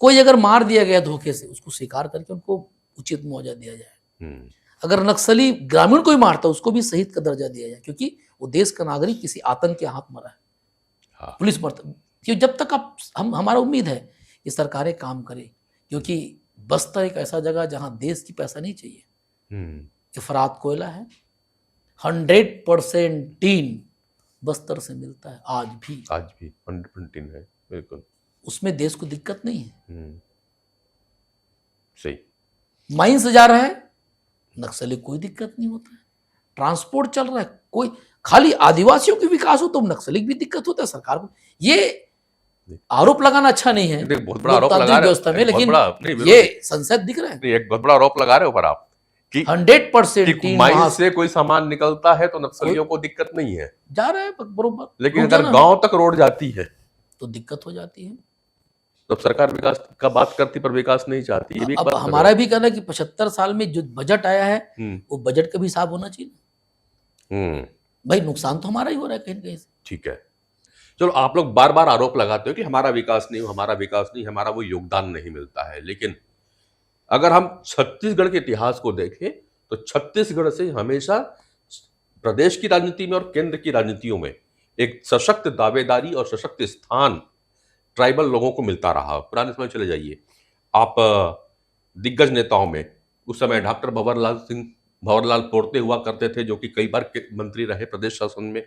कोई अगर मार दिया गया धोखे से, उसको स्वीकार करके उनको उचित मुआवजा दिया जाए। अगर नक्सली ग्रामीण कोई मारता है, उसको भी शहीद का दर्जा दिया जाए, क्योंकि वो देश का नागरिक किसी आतंक के हाथ मरा है। हाँ। पुलिस मरता, क्योंकि जब तक हमारा उम्मीद है कि सरकारें काम करें, क्योंकि बस्तर एक ऐसा जगह जहां देश की पैसा नहीं चाहिए। इफरात कोयला है, 100% टीन बस्तर से मिलता है आज भी 100% है, बिल्कुल। उसमें देश को दिक्कत नहीं है। सही। माइन से जा रहा है, नक्सली कोई दिक्कत नहीं होता है, ट्रांसपोर्ट चल रहा है, कोई खाली आदिवासियों की विकास हो तो नक्सली भी दिक्कत होता है सरकार को। ये आरोप लगाना अच्छा नहीं है बहुत बड़ा आरोप लगा रहे व्यवस्था में, लेकिन नहीं, ये संसद दिख रहा है। एक बहुत बड़ा आरोप लगा रहे हो पर आप कि 100% माइन से कोई सामान निकलता है तो नक्सलियों को दिक्कत नहीं है, जा रहा है बरोबर, लेकिन अगर गांव तक रोड जाती है तो दिक्कत हो जाती है। तो सरकार विकास का बात करती पर विकास नहीं चाहती। ये भी अब हमारा भी कहना है कि 75 साल में जो बजट आया है वो बजट का भी हिसाब होना चाहिए। भाई नुकसान तो हमारा ही हो रहा है कहीं ना कहीं से। ठीक है, चलो आप लोग बार बार आरोप लगाते हो कि हमारा विकास नहीं, हमारा विकास नहीं, हमारा वो योगदान नहीं मिलता है, लेकिन अगर हम छत्तीसगढ़ के इतिहास को देखें तो छत्तीसगढ़ से हमेशा प्रदेश की राजनीति में और केंद्र की राजनीतियों में एक सशक्त दावेदारी और सशक्त स्थान ट्राइबल लोगों को मिलता रहा। पुराने समय चले जाइए आप, दिग्गज नेताओं में उस समय डॉक्टर भंवरलाल पोर्ते हुआ करते थे, जो कि कई बार मंत्री रहे प्रदेश शासन में,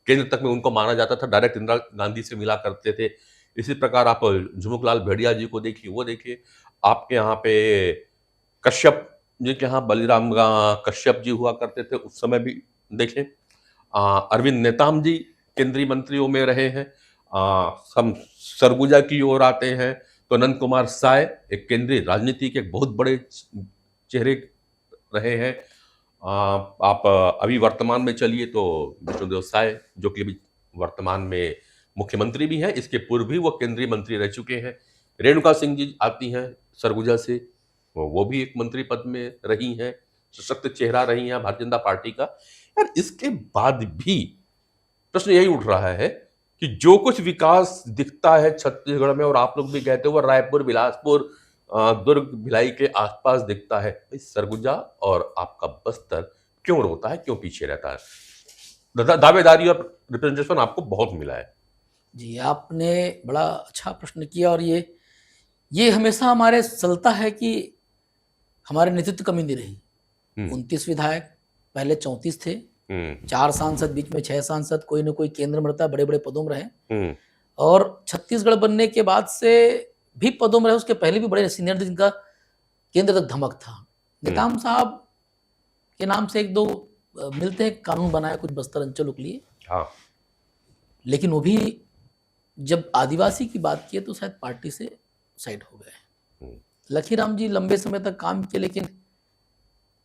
केंद्र तक में उनको माना जाता था, डायरेक्ट इंदिरा गांधी से मिला करते थे। इसी प्रकार आप झुमुकलाल भेड़िया जी को देखिए, वो देखिए आपके यहाँ पे कश्यप जी के यहाँ बलिराम कश्यप जी हुआ करते थे, उस समय भी देखें। अरविंद नेताम जी केंद्रीय मंत्रियों में रहे हैं। हम सरगुजा की ओर आते हैं तो नंद कुमार साय एक केंद्रीय राजनीति के बहुत बड़े चेहरे रहे हैं। आप अभी वर्तमान में चलिए तो विष्णुदेव साय, जो कि अभी वर्तमान में मुख्यमंत्री भी हैं, इसके पूर्व भी वो केंद्रीय मंत्री रह चुके हैं। रेणुका सिंह जी आती हैं सरगुजा से, वो भी एक मंत्री पद में रही हैं, सशक्त चेहरा रही हैं भारतीय जनता पार्टी का। यार इसके बाद भी प्रश्न यही उठ रहा है कि जो कुछ विकास दिखता है छत्तीसगढ़ में, और आप लोग भी कहते हो रायपुर, बिलासपुर, दुर्ग, भिलाई के आसपास दिखता है, सरगुजा और आपका बस्तर क्यों रोता है, क्यों पीछे रहता है? दावेदारी और रिप्रेजेंटेशन आपको बहुत मिला है। जी, आपने बड़ा अच्छा प्रश्न किया, और ये हमेशा हमारे चलता है कि हमारे नेतृत्व कमी नहीं रही। 29 विधायक, पहले 34 थे, 4 सांसद, बीच में 6 सांसद, कोई ना कोई केंद्र में रहता, बड़े बड़े पदों में रहे, और छत्तीसगढ़ बनने के बाद से भी पदों में रहे, उसके पहले भी बड़े सीनियर, जिनका केंद्र तक धमक था। नेताम साहब के नाम से 1-2 मिलते हैं, कानून बनाया कुछ बस्तर अंचलों के लिए। हाँ। लेकिन वो भी जब आदिवासी की बात की तो शायद पार्टी से साइड हो गए। लखीराम जी लंबे समय तक काम किए, लेकिन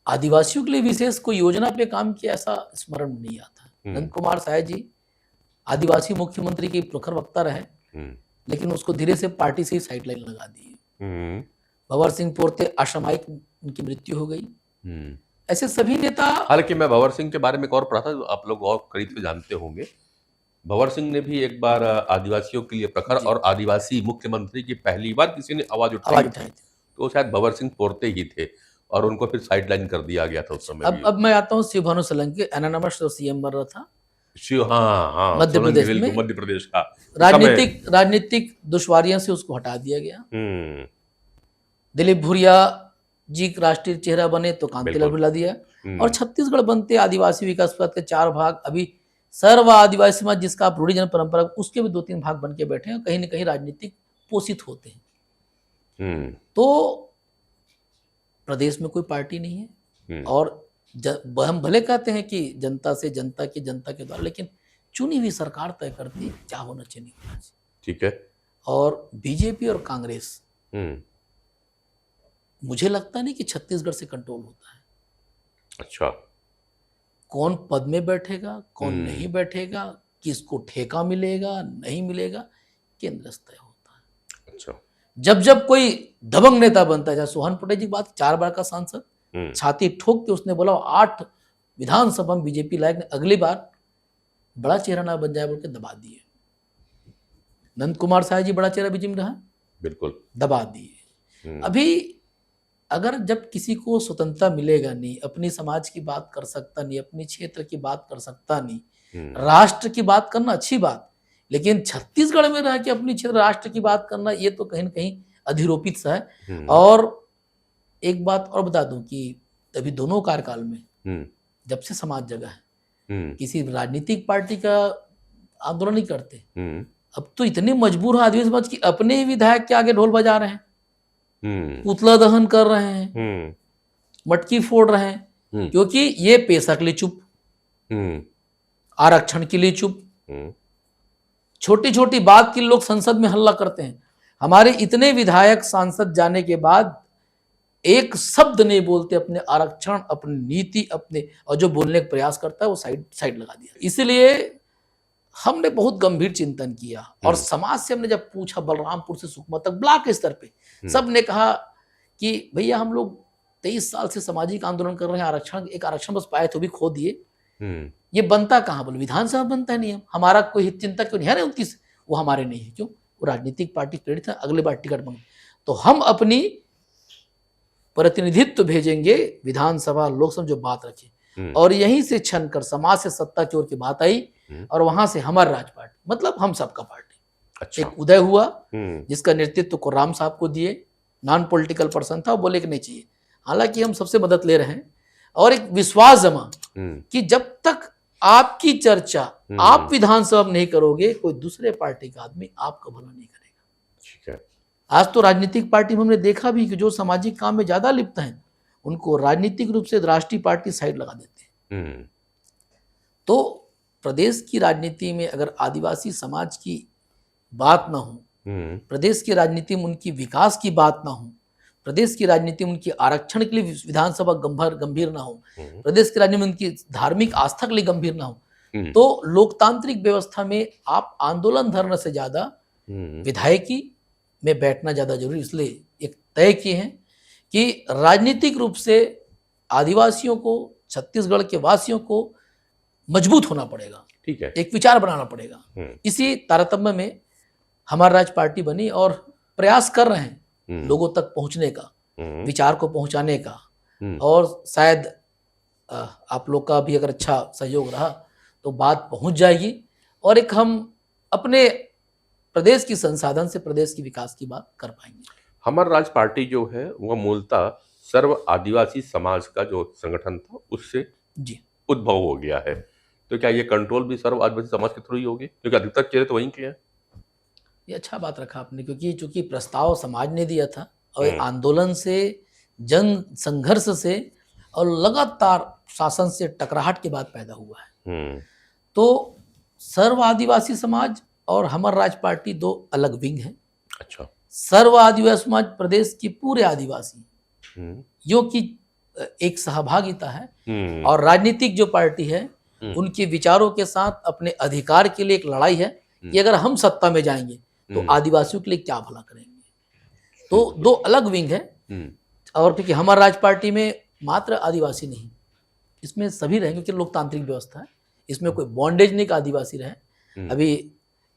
आदिवासियों के लिए विशेष कोई योजना पे काम किया ऐसा स्मरण नहीं आता। नंद कुमार साय जी आदिवासी मुख्यमंत्री के प्रखर वक्ता रहे, लेकिन उसको धीरे से पार्टी से ही साइडलाइन लगा दी। भंवर सिंह पोर्ते असामयिक उनकी मृत्यु हो गई। ऐसे सभी नेता, हालांकि मैं भंवर सिंह के बारे में एक और पढ़ा था, आप लोग और करीब से जानते होंगे, भंवर सिंह ने भी एक बार आदिवासियों के लिए प्रखर और आदिवासी मुख्यमंत्री की पहली बार किसी ने आवाज उठाई तो शायद भंवर सिंह पोर्ते ही थे, और उनको फिर साइडलाइन कर दिया गया था उस समय। अब मैं आता हूँ शिवभानु सोलंकी, एनानमस सीएम बन रहा था मध्य प्रदेश का। राजनीतिक दुश्वारियों से उसको हटा दिया गया। दिलीप भुरिया जी राष्ट्रीय चेहरा बने तो कांतिलाल बुला दिया, और छत्तीसगढ़ बनते आदिवासी विकास पद के 4 भाग, अभी सर्व आदिवासी समाज जिसका आप रूढ़िजन परंपरा, उसके भी 2-3 भाग बन के बैठे हैं, कहीं ना कहीं राजनीतिक पोषित होते हैं। तो प्रदेश में कोई पार्टी नहीं है, और हम भले कहते हैं कि जनता से, जनता के द्वारा, लेकिन चुनी हुई सरकार तय करती है क्या होना चाहिए, नहीं होना चाहिए। ठीक है। और बीजेपी और कांग्रेस, मुझे लगता नहीं कि छत्तीसगढ़ से कंट्रोल होता है। अच्छा। कौन पद में बैठेगा, कौन नहीं बैठेगा, किसको ठेका मिलेगा, नहीं मिलेगा, केंद्र तय होता है। अच्छा। जब कोई दबंग नेता बनता है, जैसे सोहन पटेल जी की बात, 4 बार का सांसद, छाती ठोक के उसने बोला 8 विधानसभा में बीजेपी लायक ने अगली बार बड़ा चेहरा ना बन जाए बोल के दबा दिए। नंद कुमार साय जी बड़ा चेहरा बीजेपी में रहा, बिल्कुल दबा दिए। अभी अगर जब किसी को स्वतंत्रता मिलेगा नहीं, अपनी समाज की बात कर सकता नहीं, अपनी क्षेत्र की बात कर सकता नहीं, राष्ट्र की बात करना अच्छी बात, लेकिन छत्तीसगढ़ में रह के अपनी क्षेत्र राष्ट्र की बात करना ये तो कहीं ना कहीं अधिरोपित सा है। और एक बात और बता दूं कि अभी दोनों कार्यकाल में जब से समाज जगा है, किसी राजनीतिक पार्टी का आंदोलन नहीं करते। अब तो इतने मजबूर हैं आदिवासी समाज की, अपने ही विधायक के आगे ढोल बजा रहे हैं, पुतला दहन कर रहे हैं, मटकी फोड़ रहे हैं, क्योंकि ये पैसा के लिए चुप, आरक्षण के लिए चुप, छोटी छोटी बात के लोग संसद में हल्ला करते हैं। हमारे इतने विधायक सांसद जाने के बाद एक शब्द नहीं बोलते, अपने आरक्षण, अपनी नीति, अपने, और जो बोलने का प्रयास करता है वो साइड लगा दिया। इसलिए हमने बहुत गंभीर चिंतन किया और समाज से हमने जब पूछा, बलरामपुर से सुकमा तक ब्लॉक स्तर पे सब ने कहा कि भैया हम लोग 23 साल से सामाजिक आंदोलन कर रहे हैं, एक आरक्षण बस पाए तो भी खो दिए, ये बनता कहाँ? बोले विधानसभा बनता है नियम, हमारा कोई हित चिंतक क्यों नहीं है? 29 वो हमारे नहीं है, क्यों? वो राजनीतिक पार्टी प्रेरित है, अगले बार टिकट मांगे तो हम अपनी प्रतिनिधित्व भेजेंगे विधानसभा लोकसभा, जो बात रखे। और यहीं से छन कर समाज से सत्ता की ओर की बात आई और वहां से हमारा राज पार्टी, मतलब हम सबका पार्टी, अच्छा। एक उदय हुआ जिसका नेतृत्व को राम साहब को दिए, नॉन पॉलिटिकल पर्सन था, बोले कि नहीं चाहिए, हालांकि हम सबसे मदद ले रहे हैं और एक विश्वास जमा कि जब तक आपकी चर्चा आप विधानसभा में नहीं करोगे, कोई दूसरे पार्टी का आदमी आपका भला नहीं करेगा। ठीक है। आज तो राजनीतिक पार्टी में हमने देखा भी कि जो सामाजिक काम में ज्यादा लिप्त हैं उनको राजनीतिक रूप से राष्ट्रीय पार्टी साइड लगा देते हैं। तो प्रदेश की राजनीति में अगर आदिवासी समाज की बात ना हो, प्रदेश की राजनीति में उनकी विकास की बात ना हो, प्रदेश की राजनीति में उनकी आरक्षण के लिए विधानसभा गंभीर ना हो, प्रदेश की राजनीति में उनकी धार्मिक आस्था के लिए गंभीर ना हो, तो लोकतांत्रिक व्यवस्था में आप आंदोलन धरने से ज्यादा विधायकी में बैठना ज्यादा जरूरी। इसलिए एक तय किए हैं कि राजनीतिक रूप से आदिवासियों को, छत्तीसगढ़ के वासियों को मजबूत होना पड़ेगा, ठीक है, एक विचार बनाना पड़ेगा। इसी तारतम्य में हमारा राज पार्टी बनी और प्रयास कर रहे हैं लोगों तक पहुंचने का, विचार को पहुंचाने का, और शायद आप लोग का भी अगर अच्छा सहयोग रहा तो बात पहुंच जाएगी और एक हम अपने प्रदेश की संसाधन से प्रदेश की विकास की बात कर पाएंगे। हमारा राज पार्टी जो है वह मूलतः सर्व आदिवासी समाज का जो संगठन था उससे जी उद्भव हो गया है, तो क्या ये कंट्रोल भी सर्व आदिवासी समाज के थ्रू ही होगी, क्योंकि अधिकतर चेहरे तो वहीं के हैं? ये अच्छा बात रखा आपने, क्योंकि चूंकि प्रस्ताव समाज ने दिया था और आंदोलन से, जन संघर्ष से और लगातार शासन से टकराहट के बाद पैदा हुआ है। तो सर्व आदिवासी समाज और हमारा राज पार्टी दो अलग विंग है। अच्छा। सर्व आदिवासी समाज प्रदेश की पूरे आदिवासी यो की एक सहभागिता है और राजनीतिक जो पार्टी है उनके विचारों के साथ अपने अधिकार के लिए एक लड़ाई है कि अगर हम सत्ता में जाएंगे तो आदिवासियों के लिए क्या भला करेंगे। तो दो अलग विंग है। और क्योंकि हमारा राज पार्टी में मात्र आदिवासी नहीं, इसमें सभी रहेंगे, क्योंकि लोकतांत्रिक व्यवस्था है, इसमें कोई बॉन्डेज नहीं का आदिवासी रहे। अभी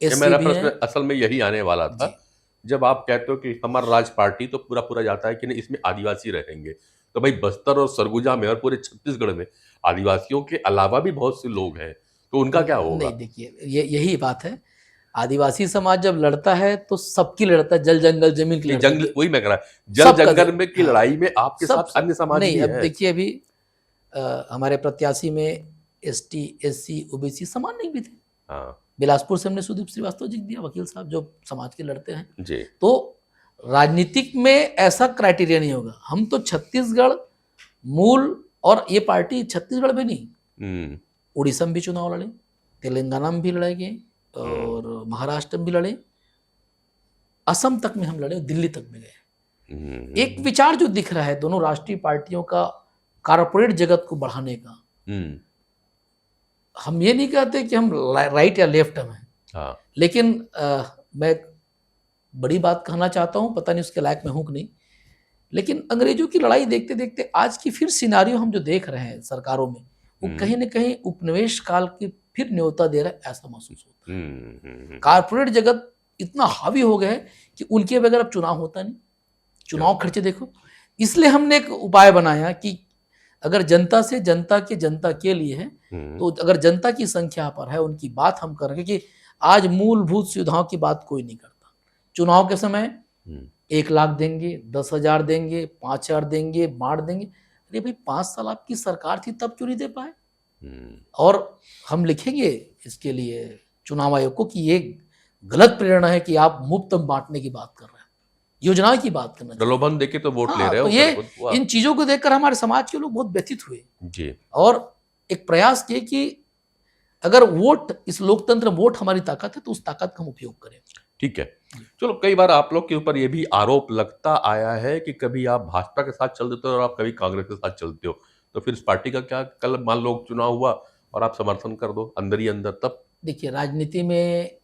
मेरा प्रश्न असल में यही आने वाला था, जब आप कहते हो कि हमारा राज पार्टी तो पूरा जाता है कि नहीं इसमें आदिवासी रहेंगे, तो भाई बस्तर और सरगुजा में और पूरे छत्तीसगढ़ में आदिवासियों के अलावा भी बहुत से लोग हैं, तो उनका क्या होगा? नहीं, देखिए यही बात है, आदिवासी समाज जब लड़ता है तो सबकी लड़ता है, जल जंगल जमीन की लड़ाई, जंगल, वही मैं कह रहा, जल जंगल में की लड़ाई में आपके साथ अन्य समाज नहीं भी अब है। देखिए अभी हमारे प्रत्याशी में ST SC OBC समान नहीं भी थे। हाँ। बिलासपुर से हमने सुदीप श्रीवास्तव जी दिया, वकील साहब जो समाज के लड़ते हैं जी। तो राजनीतिक में ऐसा क्राइटेरिया नहीं होगा। हम तो छत्तीसगढ़ मूल, और ये पार्टी छत्तीसगढ़ में नहीं, उड़ीसा में भी चुनाव लड़े, तेलंगाना में भी लड़ेंगे और महाराष्ट्र में भी लड़े, असम तक में हम लड़े, दिल्ली तक में गए। एक विचार जो दिख रहा है दोनों राष्ट्रीय पार्टियों का कारपोरेट जगत को बढ़ाने का, हम ये नहीं कहते कि हम राइट या लेफ्ट में हैं, लेकिन मैं बड़ी बात कहना चाहता हूं, पता नहीं उसके लायक मैं हूं कि नहीं, लेकिन अंग्रेजों की लड़ाई देखते देखते आज की फिर सिनारियो हम जो देख रहे हैं सरकारों में, वो कहीं ना कहीं उपनिवेश काल की फिर न्योता दे रहा है, ऐसा महसूस होता है। कारपोरेट जगत इतना हावी हो गया है कि उनके बगैर अब चुनाव होता नहीं। चुनाव खर्चे देखो, इसलिए हमने एक उपाय बनाया कि अगर जनता से जनता के लिए है, तो अगर जनता की संख्या पर है उनकी बात हम कर रहे हैं, क्योंकि आज मूलभूत सुविधाओं की बात कोई नहीं करता। चुनाव के समय 1 लाख देंगे, 10,000 देंगे, 5,000 देंगे, बांट देंगे। अरे भाई 5 साल आपकी सरकार थी तब क्यों नहीं दे पाए? और हम लिखेंगे इसके लिए चुनाव आयोग को कि ये गलत प्रेरणा है कि आप मुफ्त बांटने की बात कर रहे हैं, योजना की बात करना चाहिए। प्रलोभन देके तो वोट ले हाँ, रहे हो। तो ये इन चीजों को देखकर हमारे समाज के लोग बहुत व्यथित हुए जी। और एक प्रयास किए कि अगर वोट, इस लोकतंत्र वोट हमारी ताकत है तो उस ताकत का हम उपयोग करें। ठीक है। चलो, कई बार आप लोग के ऊपर ये भी आरोप लगता आया है कि कभी आप भाजपा के साथ चल देते हो और आप कभी कांग्रेस के साथ चलते हो, तो फिर इस पार्टी का क्या? कल मान लो चुनाव हुआ और आप समर्थन कर दो अंदर ही अंदर, तब? देखिए, राजनीति में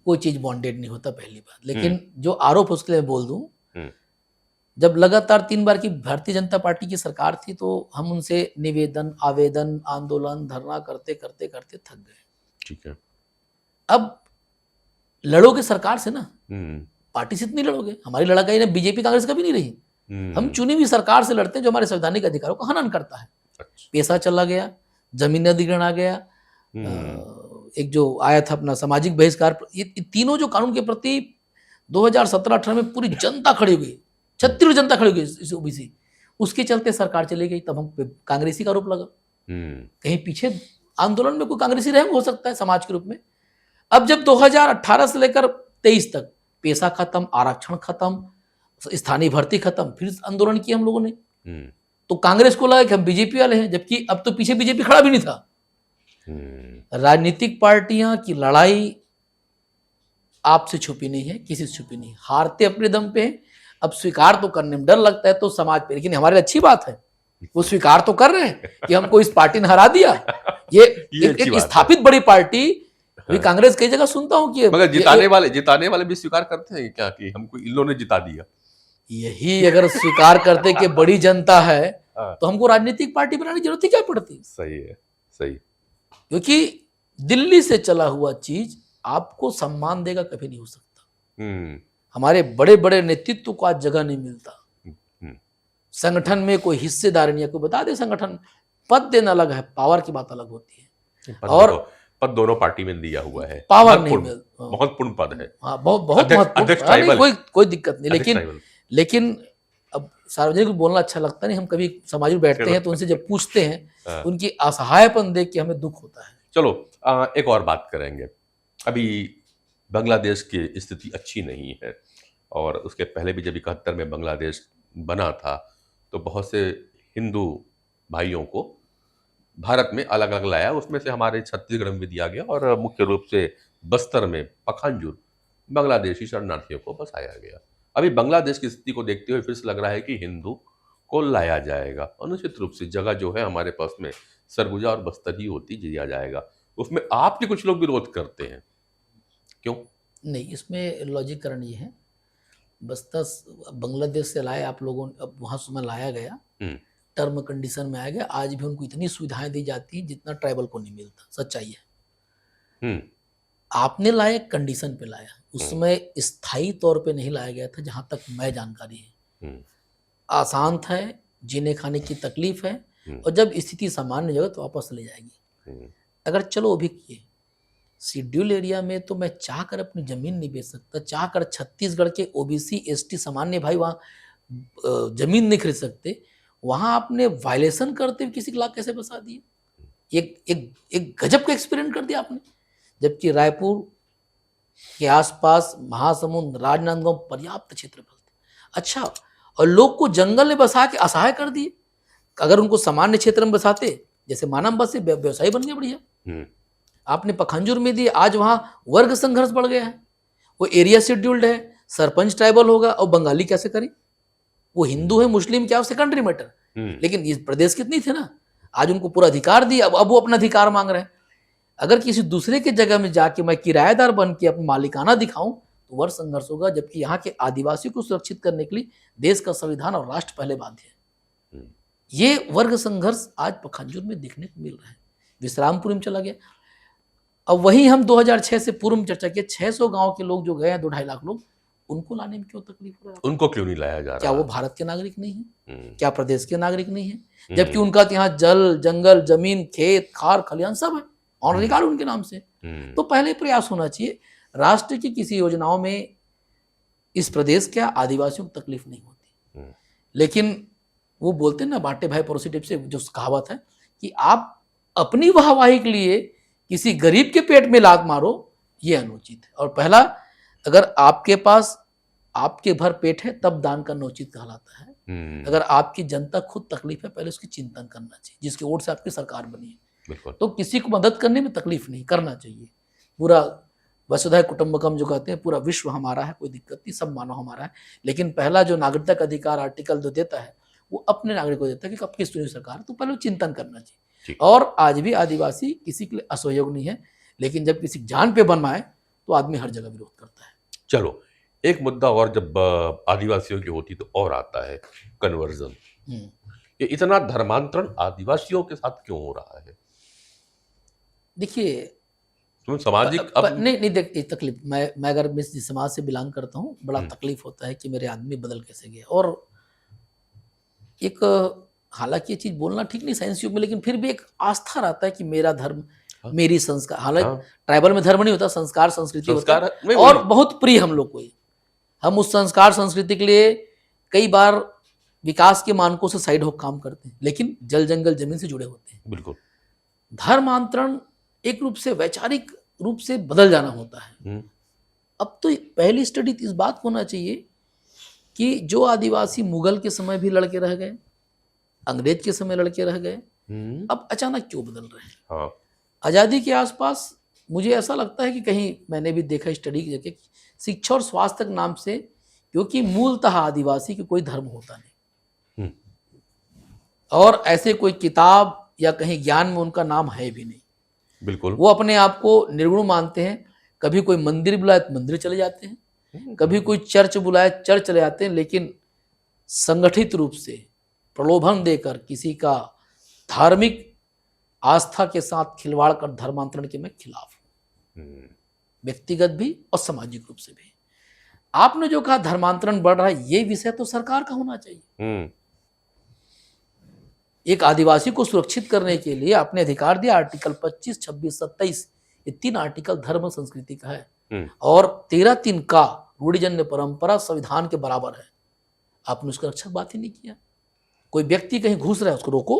कोई चीज बॉन्डेड नहीं होता, पहली बात। लेकिन जो आरोप उसके लिए बोल दूं, जब लगातार 3 बार की भारतीय जनता पार्टी की सरकार थी तो हम उनसे निवेदन, आवेदन, आंदोलन, धरना करते करते करते थक गए। ठीक है। अब लड़ोगे सरकार से ना, पार्टी से इतनी लड़ोगे। हमारी लड़ाई ना बीजेपी कांग्रेस कभी नहीं रही। हम चुनी हुई सरकार से लड़ते हैं जो हमारे संवैधानिक अधिकारों का हनन करता है। पैसा चला गया, जमीन अधिग्रहण आ गया, एक जो आया था अपना सामाजिक बहिष्कार, ये तीनों जो कानून के प्रति 2017-18 में पूरी जनता खड़ी हुई, छत्तीसगढ़ जनता खड़ी हुई इस ओबीसी, उसके चलते सरकार चली गई। तब हम कांग्रेसी का आरोप लगा। कहीं पीछे आंदोलन में कोई कांग्रेसी रहे हो सकता है समाज के रूप में। अब जब 2018 से लेकर 23 तक पैसा खत्म, आरक्षण खत्म, स्थानीय भर्ती खत्म, फिर आंदोलन किया हम लोगों ने, तो कांग्रेस को लगा कि हम बीजेपी वाले हैं, जबकि अब तो पीछे बीजेपी खड़ा भी नहीं था। राजनीतिक पार्टियां की लड़ाई आपसे छुपी नहीं है, किसी से छुपी नहीं। हारते अपने दम पे हैं, अब स्वीकार तो करने में डर लगता है तो समाज पे, लेकिन हमारे लिए अच्छी बात है, वो स्वीकार तो कर रहे हैं कि हमको इस पार्टी ने हरा दिया। ये एक स्थापित बड़ी पार्टी। अभी कांग्रेस कई जगह सुनता हूं कि मगर जिताने वाले भी स्वीकार करते हैं क्या कि हमको इन लोगों ने जिता दिया? यही अगर स्वीकार करते कि बड़ी जनता है तो हमको राजनीतिक पार्टी बनाने की जरूरत ही क्या पड़ती? सही है, सही। क्योंकि दिल्ली से चला हुआ चीज आपको सम्मान देगा कभी नहीं हो सकता। हमारे बड़े बड़े नेतृत्व को आज जगह नहीं मिलता। संगठन में कोई हिस्सेदारी नहीं है। कोई बता दे, संगठन पद देना अलग है, पावर की बात अलग होती है। और पद दोनों पार्टी में दिया हुआ है, पावर नहीं मिलता, महत्वपूर्ण पद है। हाँ, बहुत महत्वपूर्ण, कोई दिक्कत नहीं। लेकिन अब सार्वजनिक बोलना अच्छा लगता नहीं। हम कभी समाज में बैठते हैं तो उनसे जब पूछते हैं उनकी असहायपन देख के हमें दुख होता है। चलो, एक और बात करेंगे। अभी बांग्लादेश की स्थिति अच्छी नहीं है और उसके पहले भी जब 71 में बांग्लादेश बना था तो बहुत से हिंदू भाइयों को भारत में अलग अलग लाया। उसमें से हमारे छत्तीसगढ़ में भी दिया गया और मुख्य रूप से बस्तर में पखांजूर बांग्लादेशी शरणार्थियों को बसाया गया। अभी बांग्लादेश की स्थिति को देखते हुए फिर से लग रहा है कि हिंदू को लाया जाएगा और निश्चित रूप से जगह जो है हमारे पास में सरगुजा और बस्तर ही होती दिया जाएगा। उसमें आपके कुछ लोग विरोध करते हैं, क्यों? नहीं, इसमें लॉजिकरण ये है, बस्तर बांग्लादेश से लाए आप लोगों ने, अब वहां से लाया गया, टर्म कंडीशन में आया गया। आज भी उनको इतनी सुविधाएं दी जाती हैं जितना ट्राइबल को नहीं मिलता, सच्चाई है। आपने लाया कंडीशन पे लाया, उसमें स्थायी तौर पे नहीं लाया गया था जहां तक मैं जानकारी है। आसान था, जीने खाने की तकलीफ है और जब स्थिति सामान्य जगह तो वापस ले जाएगी। अगर चलो वो भी किए, शेड्यूल एरिया में तो मैं चाहकर अपनी जमीन नहीं बेच सकता, चाहकर छत्तीसगढ़ के ओबीसी एसटी सामान्य भाई वहां जमीन नहीं खरीद सकते। वहां आपने वायलेशन करते हुए किसी के लाख कैसे बसा दिए? एक गजब का एक्सपेरिमेंट कर दिया आपने। जबकि रायपुर के आसपास महासमुंद, राजनांदगांव पर्याप्त क्षेत्र फलते, अच्छा, और लोग को जंगल में बसा के असहाय कर दिए। अगर उनको सामान्य क्षेत्र में बसाते, जैसे मानव बस से व्यवसाय बन गया बढ़िया, आपने पखांजूर में दिए, आज वहां वर्ग संघर्ष बढ़ गया है। वो एरिया शेड्यूल्ड है, सरपंच ट्राइबल होगा और बंगाली कैसे करें? वो हिंदू है मुस्लिम क्या, सेकेंडरी मैटर, लेकिन ये प्रदेश कितनी थे ना, आज उनको पूरा अधिकार दिया। अब वो अपना अधिकार मांग रहे हैं। अगर किसी दूसरे के जगह में जाके मैं किराएदार बन के अपना मालिकाना दिखाऊं तो वर्ग संघर्ष होगा, जबकि यहाँ के आदिवासियों को सुरक्षित करने के लिए देश का संविधान और राष्ट्र पहले बाध्य है। ये वर्ग संघर्ष आज पखांजूर में देखने को मिल रहा है। विश्रामपुर में चला गया अब वही हम 2006 से पूर्व में चर्चा किए, 600 गांव के लोग जो गए हैं, 2-2.5 लाख लोग, उनको लाने में क्यों तकलीफ हो रहा है? उनको क्यों नहीं लाया जा क्या रहा? वो भारत के नागरिक नहीं है? हम्म, क्या प्रदेश के नागरिक नहीं है? जबकि उनका तो यहाँ जल, जंगल, जमीन, खेत, खार, खलिहान सब है, ऑनरी कार्ड उनके नाम से। तो पहले प्रयास होना चाहिए, राष्ट्र की किसी योजनाओं में इस प्रदेश के आदिवासियों को तकलीफ नहीं होती, लेकिन वो बोलते हैं ना, बांटे भाई पड़ोसी टाइप से जो कहावत है कि आप अपनी वाहवाही के लिए किसी गरीब के पेट में लात मारो, ये अनुचित है। और पहला, अगर आपके पास आपके भर पेट है तब दान करना उचित कहलाता है। अगर आपकी जनता खुद तकलीफ है, पहले उसकी चिंतन करना चाहिए, जिसकी ओर से आपकी सरकार बनी है। बिल्कुल। तो किसी को मदद करने में तकलीफ नहीं करना चाहिए। पूरा वसुधैव कुटुंबकम जो कहते हैं, पूरा विश्व हमारा है, कोई दिक्कत नहीं, सब मानव हमारा है। लेकिन पहला जो नागरिकता का अधिकार आर्टिकल जो देता है, वो अपने नागरिक को देता है कि कब किस सरकार, तो पहले चिंतन करना चाहिए। और आज भी आदिवासी किसी के लिए असहयोग नहीं है, लेकिन जब किसी जान पे बनवाए तो आदमी हर जगह विरोध करता है। चलो, एक मुद्दा और जब आदिवासियों की होती तो और आता है, कन्वर्जन। ये इतना धर्मांतरण आदिवासियों के साथ क्यों हो रहा है? देखिए, तुम सामाजिक नहीं देख, तकलीफ, मैं अगर जिस समाज से बिलोंग करता हूँ, बड़ा तकलीफ होता है कि मेरे आदमी बदल कैसे गया। और एक, हालांकि ये चीज बोलना ठीक नहीं साइंस युग में, लेकिन फिर भी एक आस्था रहता है कि मेरा धर्म, मेरी संस्कार, हालांकि ट्राइबल में धर्म नहीं होता, संस्कार संस्कृति होता है, और बहुत प्रिय हम लोग को। हम उस संस्कार संस्कृति के लिए कई बार विकास के मानकों से साइड होकर काम करते हैं, लेकिन जल जंगल जमीन से जुड़े होते हैं। बिल्कुल। धर्मांतरण एक रूप से वैचारिक रूप से बदल जाना होता है। अब तो पहली स्टडी इस बात को होना चाहिए कि जो आदिवासी मुगल के समय भी लड़के रह गए, अंग्रेज के समय लड़के रह गए, अब अचानक क्यों बदल रहे हैं? हाँ। आजादी के आसपास मुझे ऐसा लगता है कि कहीं मैंने भी देखा स्टडी की जगह, शिक्षा और स्वास्थ्य के नाम से, क्योंकि मूलतः आदिवासी की कोई धर्म होता नहीं, और ऐसे कोई किताब या कहीं ज्ञान में उनका नाम है भी नहीं। बिल्कुल। वो अपने आप को निर्गुण मानते हैं। कभी कोई मंदिर बुलाए तो मंदिर चले जाते हैं, कभी कोई चर्च बुलाए चर्च चले जाते हैं, लेकिन संगठित रूप से प्रलोभन देकर किसी का धार्मिक आस्था के साथ खिलवाड़ कर धर्मांतरण के मैं खिलाफ हूं, व्यक्तिगत भी और सामाजिक रूप से भी। आपने जो कहा धर्मांतरण बढ़ रहा है, ये विषय तो सरकार का होना चाहिए। एक आदिवासी को सुरक्षित करने के लिए आपने अधिकार दिया, आर्टिकल 25, 26, 27, ये 3 आर्टिकल धर्म संस्कृति का है, और 13(3) का रूढ़िजन्य परंपरा संविधान के बराबर है। आपने उसका रक्षक बात ही नहीं किया। कोई व्यक्ति कहीं घुस रहा है, उसको रोको।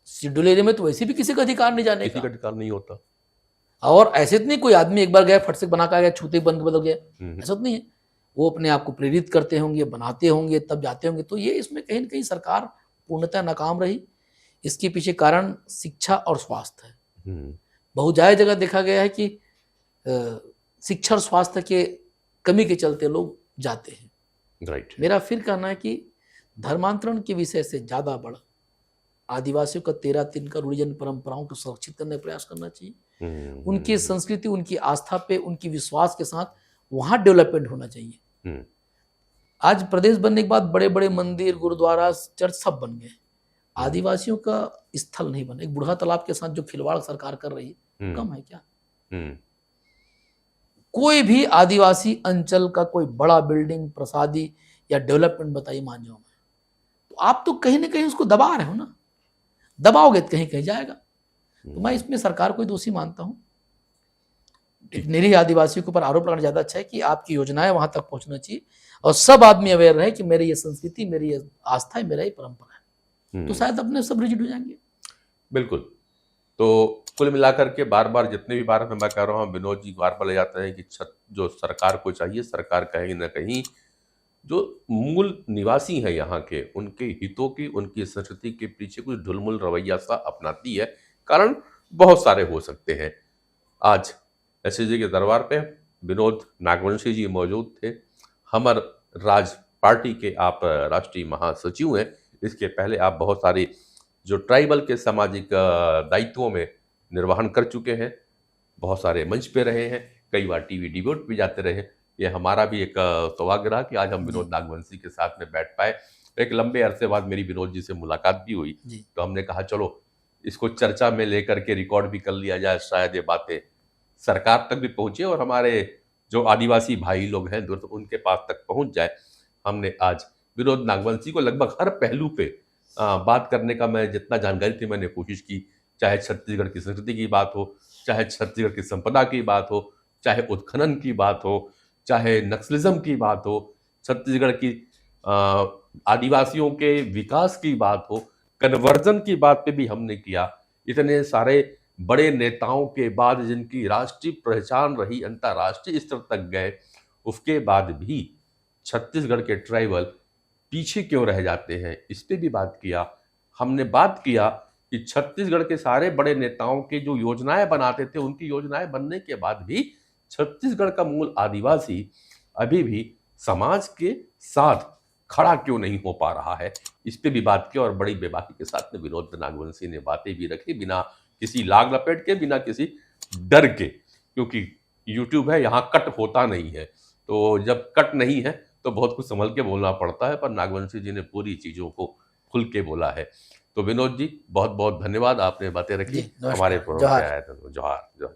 शेड्यूल एरिया में तो वैसे भी किसी का अधिकार नहीं जाने का, किसी का अधिकार नहीं होता। और ऐसे तो नहीं कोई आदमी एक बार गया फट से बना के आ गया, छूते बन के बदल गया, ऐसा तो नहीं है। वो अपने आप को प्रेरित करते होंगे, बनाते होंगे, तब जाते होंगे। तो ये इसमें कहीं ना कहीं सरकार पूर्णतः नाकाम रही। इसके पीछे कारण शिक्षा और स्वास्थ्य है। बहुत ज्यादा जगह देखा गया है कि शिक्षा और स्वास्थ्य के कमी के चलते लोग जाते हैं। राइट। मेरा फिर कहना है कि धर्मांतरण के विषय से ज्यादा बड़ा आदिवासियों का 13(3) का रूढ़िजन्य परंपराओं को सुरक्षित करने का प्रयास करना चाहिए। उनकी संस्कृति, उनकी आस्था पे, उनकी विश्वास के साथ वहां डेवलपमेंट होना चाहिए। आज प्रदेश बनने के बाद बड़े बड़े मंदिर, गुरुद्वारा, चर्च सब बन गए, आदिवासियों का स्थल नहीं बना। एक बूढ़ा तालाब के साथ जो खिलवाड़ सरकार कर रही है, कम है क्या? कोई भी आदिवासी अंचल का कोई बड़ा बिल्डिंग, प्रसादी या डेवलपमेंट बताइए मांझाओं में, तो आप तो कहीं ना कहीं उसको दबा रहे हो ना। दबाओगे तो कहीं कहीं जाएगा। तो मैं इसमें सरकार को दोषी मानता हूं। निरीह आदिवासियों के ऊपर आरोप लगाना ज्यादा अच्छा है कि आपकी योजनाएं वहां तक पहुंचना चाहिए और सब आदमी अवेयर रहे कि मेरी ये संस्कृति, मेरी ये आस्था है, मेरा ये परंपरा है, तो शायद अपने सब रिजिड हो जाएंगे। बिल्कुल। तो कुल मिलाकर के बार बार जितने भी बार मैं कह रहा हूँ, विनोद जी बार बार ले जाते हैं कि जो सरकार को चाहिए, सरकार कहीं ना कहीं जो मूल निवासी हैं यहाँ के, उनके हितों की, उनकी संस्कृति के पीछे कुछ ढुलमुल रवैया सा अपनाती है। कारण बहुत सारे हो सकते हैं। आज एसएसजी के दरबार पे विनोद नागवंशी जी मौजूद थे। हमर राज पार्टी के आप राष्ट्रीय महासचिव हैं। इसके पहले आप बहुत सारी जो ट्राइबल के सामाजिक दायित्वों में निर्वहन कर चुके हैं, बहुत सारे मंच पे रहे हैं, कई बार टीवी डिबेट भी जाते रहे। ये हमारा भी एक सौभाग्य रहा कि आज हम विनोद नागवंशी के साथ में बैठ पाए। एक लंबे अरसे बाद मेरी विनोद जी से मुलाकात भी हुई, तो हमने कहा चलो इसको चर्चा में लेकर के रिकॉर्ड भी कर लिया जाए, शायद ये बातें सरकार तक भी पहुंचे और हमारे जो आदिवासी भाई लोग हैं तो उनके पास तक पहुंच जाए। हमने आज विनोद नागवंशी को लगभग हर पहलू पे बात करने का मैं जितना जानकारी थी मैंने कोशिश की, चाहे छत्तीसगढ़ की संस्कृति की बात हो, चाहे छत्तीसगढ़ की संपदा की बात हो, चाहे उत्खनन की बात हो, चाहे नक्सलिज्म की बात हो, छत्तीसगढ़ की आदिवासियों के विकास की बात हो, कन्वर्जन की बात पे भी हमने किया। इतने सारे बड़े नेताओं के बाद जिनकी राष्ट्रीय पहचान रही, अंतर्राष्ट्रीय स्तर तक गए, उसके बाद भी छत्तीसगढ़ के ट्राइबल पीछे क्यों रह जाते हैं, इस पे भी बात किया। हमने बात किया कि छत्तीसगढ़ के सारे बड़े नेताओं के जो योजनाएं बनाते थे, उनकी योजनाएं बनने के बाद भी छत्तीसगढ़ का मूल आदिवासी अभी भी समाज के साथ खड़ा क्यों नहीं हो पा रहा है, इस पे भी बात की। और बड़ी बेबाकी के साथ में विनोद नागवंशी ने बातें भी रखी, बिना किसी लाग लपेट के, बिना किसी डर के, क्योंकि यूट्यूब है, यहाँ कट होता नहीं है। तो जब कट नहीं है तो बहुत कुछ संभल के बोलना पड़ता है, पर नागवंशी जी ने पूरी चीजों को खुल के बोला है। तो विनोद जी बहुत बहुत धन्यवाद, आपने बातें रखी, हमारे प्रोग्राम पे आए थे। जोहार जोहार।